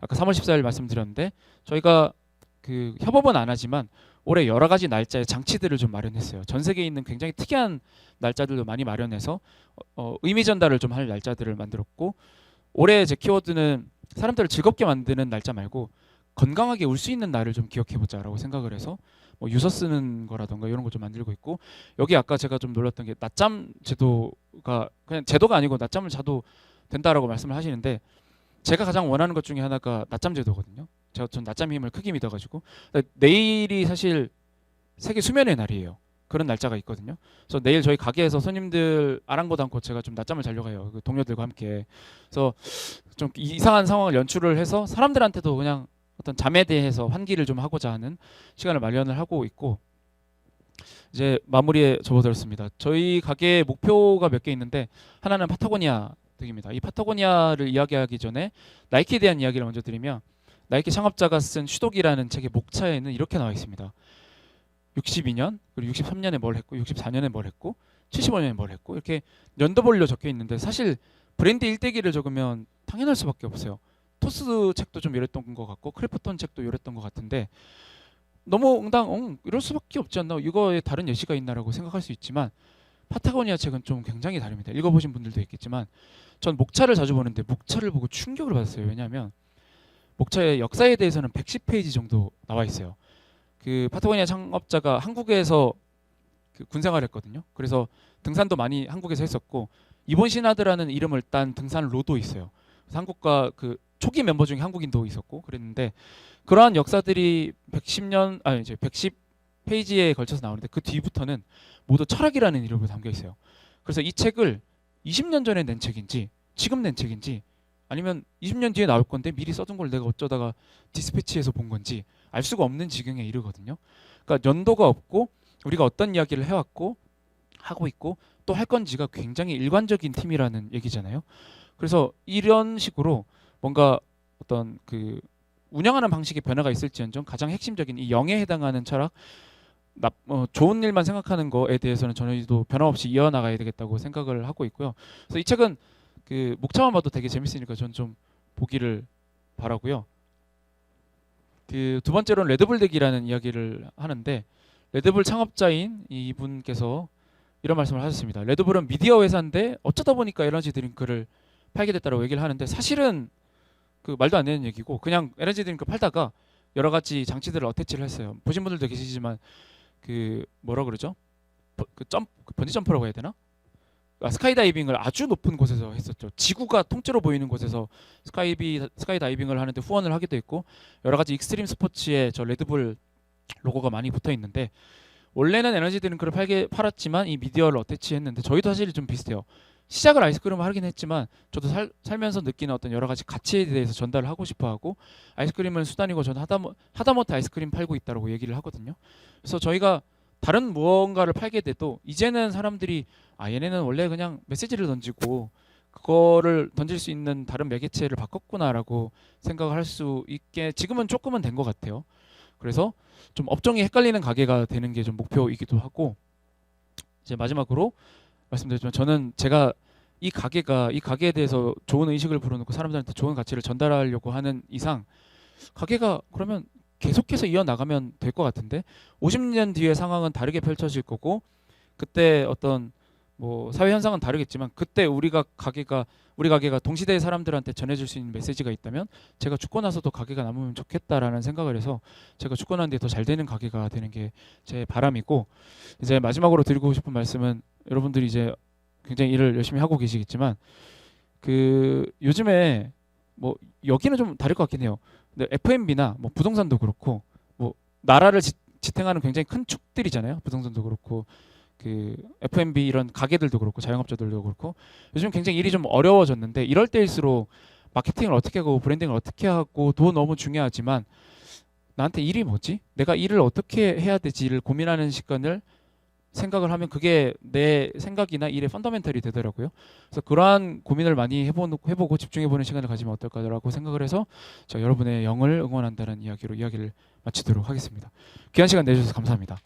아까 3월 14일 말씀드렸는데 저희가 그 협업은 안 하지만 올해 여러 가지 날짜의 장치들을 좀 마련했어요. 전 세계에 있는 굉장히 특이한 날짜들도 많이 마련해서 의미 전달을 좀 할 날짜들을 만들었고 올해 제 키워드는 사람들을 즐겁게 만드는 날짜 말고 건강하게 울 수 있는 날을 좀 기억해보자라고 생각을 해서 뭐 유서 쓰는 거라던가 이런 거 좀 만들고 있고 여기 아까 제가 좀 놀랐던 게 낮잠 제도가 그냥 제도가 아니고 낮잠을 자도 된다라고 말씀을 하시는데 제가 가장 원하는 것 중에 하나가 낮잠 제도거든요. 전 낮잠 힘을 크게 믿어가지고 내일이 사실 세계 수면의 날이에요. 그런 날짜가 있거든요. 그래서 내일 저희 가게에서 손님들 아랑곳 않고 제가 좀 낮잠을 자려고 해요. 그 동료들과 함께. 그래서 좀 이상한 상황을 연출을 해서 사람들한테도 그냥 어떤 잠에 대해서 환기를 좀 하고자 하는 시간을 마련을 하고 있고 이제 마무리에 접어들었습니다. 저희 가게의 목표가 몇 개 있는데 하나는 파타고니아 등입니다. 이 파타고니아를 이야기하기 전에 나이키에 대한 이야기를 먼저 드리면 나이키 창업자가 쓴 슈독이라는 책의 목차에는 이렇게 나와 있습니다. 62년 그리고 63년에 뭘 했고 64년에 뭘 했고 75년에 뭘 했고 이렇게 연도별로 적혀 있는데 사실 브랜드 일대기를 적으면 당연할 수밖에 없어요. 토스 책도 좀 이랬던 것 같고 크래프톤 책도 이랬던 것 같은데 너무 응당 이럴 수밖에 없지 않나 이거에 다른 예시가 있나라고 생각할 수 있지만 파타고니아 책은 좀 굉장히 다릅니다. 읽어보신 분들도 있겠지만 전 목차를 자주 보는데 목차를 보고 충격을 받았어요. 왜냐하면 목차의 역사에 대해서는 110페이지 정도 나와 있어요. 그 파타고니아 창업자가 한국에서 그 군생활을 했거든요. 그래서 등산도 많이 한국에서 했었고 이본 시나드라는 이름을 딴 등산로도 있어요. 그래서 한국과 그 초기 멤버 중에 한국인도 있었고 그랬는데 그러한 역사들이 110년 아니 이제 110페이지에 걸쳐서 나오는데 그 뒤부터는 모두 철학이라는 이름으로 담겨 있어요. 그래서 이 책을 20년 전에 낸 책인지 지금 낸 책인지 아니면 20년 뒤에 나올 건데 미리 써둔 걸 내가 어쩌다가 디스패치에서 본 건지 알 수가 없는 지경에 이르거든요. 그러니까 연도가 없고 우리가 어떤 이야기를 해왔고 하고 있고 또 할 건지가 굉장히 일관적인 팀이라는 얘기잖아요. 그래서 이런 식으로 뭔가 어떤 그 운영하는 방식의 변화가 있을지언정 가장 핵심적인 이 영에 해당하는 철학 좋은 일만 생각하는 거에 대해서는 저희도 변함없이 이어나가야 되겠다고 생각을 하고 있고요. 그래서 이 책은 그 목차만 봐도 되게 재밌으니까 전 좀 보기를 바라고요. 그 두 번째로는 레드불 덱이라는 이야기를 하는데 레드불 창업자인 이분께서 이런 말씀을 하셨습니다. 레드불은 미디어 회사인데 어쩌다 보니까 에너지 드링크를 팔게 됐다고 얘기를 하는데 사실은 그 말도 안 되는 얘기고 그냥 에너지 드링크 팔다가 여러 가지 장치들을 어태치를 했어요. 보신 분들도 계시지만 그 뭐라 그러죠? 번지 점프라고 해야 되나? 스카이다이빙을 아주 높은 곳에서 했었죠. 지구가 통째로 보이는 곳에서 스카이다이빙을 하는데 후원을 하기도 했고 여러 가지 익스트림 스포츠에 저 레드불 로고가 많이 붙어 있는데 원래는 에너지 드링크를 팔았지만 이 미디어를 어태치했는데 저희도 사실 좀 비슷해요. 시작을 아이스크림을 하긴 했지만 저도 살면서 느끼는 어떤 여러 가지 가치에 대해서 전달을 하고 싶어하고 아이스크림은 수단이고 저는 하다못해 아이스크림 팔고 있다고 얘기를 하거든요. 그래서 저희가 다른 무언가를 팔게 돼도 이제는 사람들이 얘네는 원래 그냥 메시지를 던지고 그거를 던질 수 있는 다른 매개체를 바꿨구나라고 생각을 할 수 있게 지금은 조금은 된 것 같아요. 그래서 좀 업종이 헷갈리는 가게가 되는 게 좀 목표이기도 하고 이제 마지막으로 말씀드렸지만 저는 제가 이 가게에 대해서 좋은 의식을 불어넣고 사람들한테 좋은 가치를 전달하려고 하는 이상 가게가 그러면 계속해서 이어나가면 될 것 같은데 50년 뒤의 상황은 다르게 펼쳐질 거고 그때 어떤 뭐 사회 현상은 다르겠지만 그때 우리 가게가 동시대의 사람들한테 전해줄 수 있는 메시지가 있다면 제가 죽고 나서도 가게가 남으면 좋겠다라는 생각을 해서 제가 죽고 난 뒤에 더 잘 되는 가게가 되는 게 제 바람이고 이제 마지막으로 드리고 싶은 말씀은 여러분들이 이제 굉장히 일을 열심히 하고 계시겠지만 그 요즘에 뭐 여기는 좀 다를 것 같긴 해요. 근데 F&B나 뭐 부동산도 그렇고 뭐 나라를 지탱하는 굉장히 큰 축들이잖아요. 부동산도 그렇고 그 F&B 이런 가게들도 그렇고 자영업자들도 그렇고 요즘 굉장히 일이 좀 어려워졌는데 이럴 때일수록 마케팅을 어떻게 하고 브랜딩을 어떻게 하고도 너무 중요하지만 나한테 일이 뭐지? 내가 일을 어떻게 해야 되지를 고민하는 시간을 생각을 하면 그게 내 생각이나 일의 펀더멘털이 되더라고요. 그래서 그러한 고민을 많이 해보고 집중해보는 시간을 가지면 어떨까라고 생각을 해서 자, 여러분의 영을 응원한다는 이야기로 이야기를 마치도록 하겠습니다. 귀한 시간 내주셔서 감사합니다.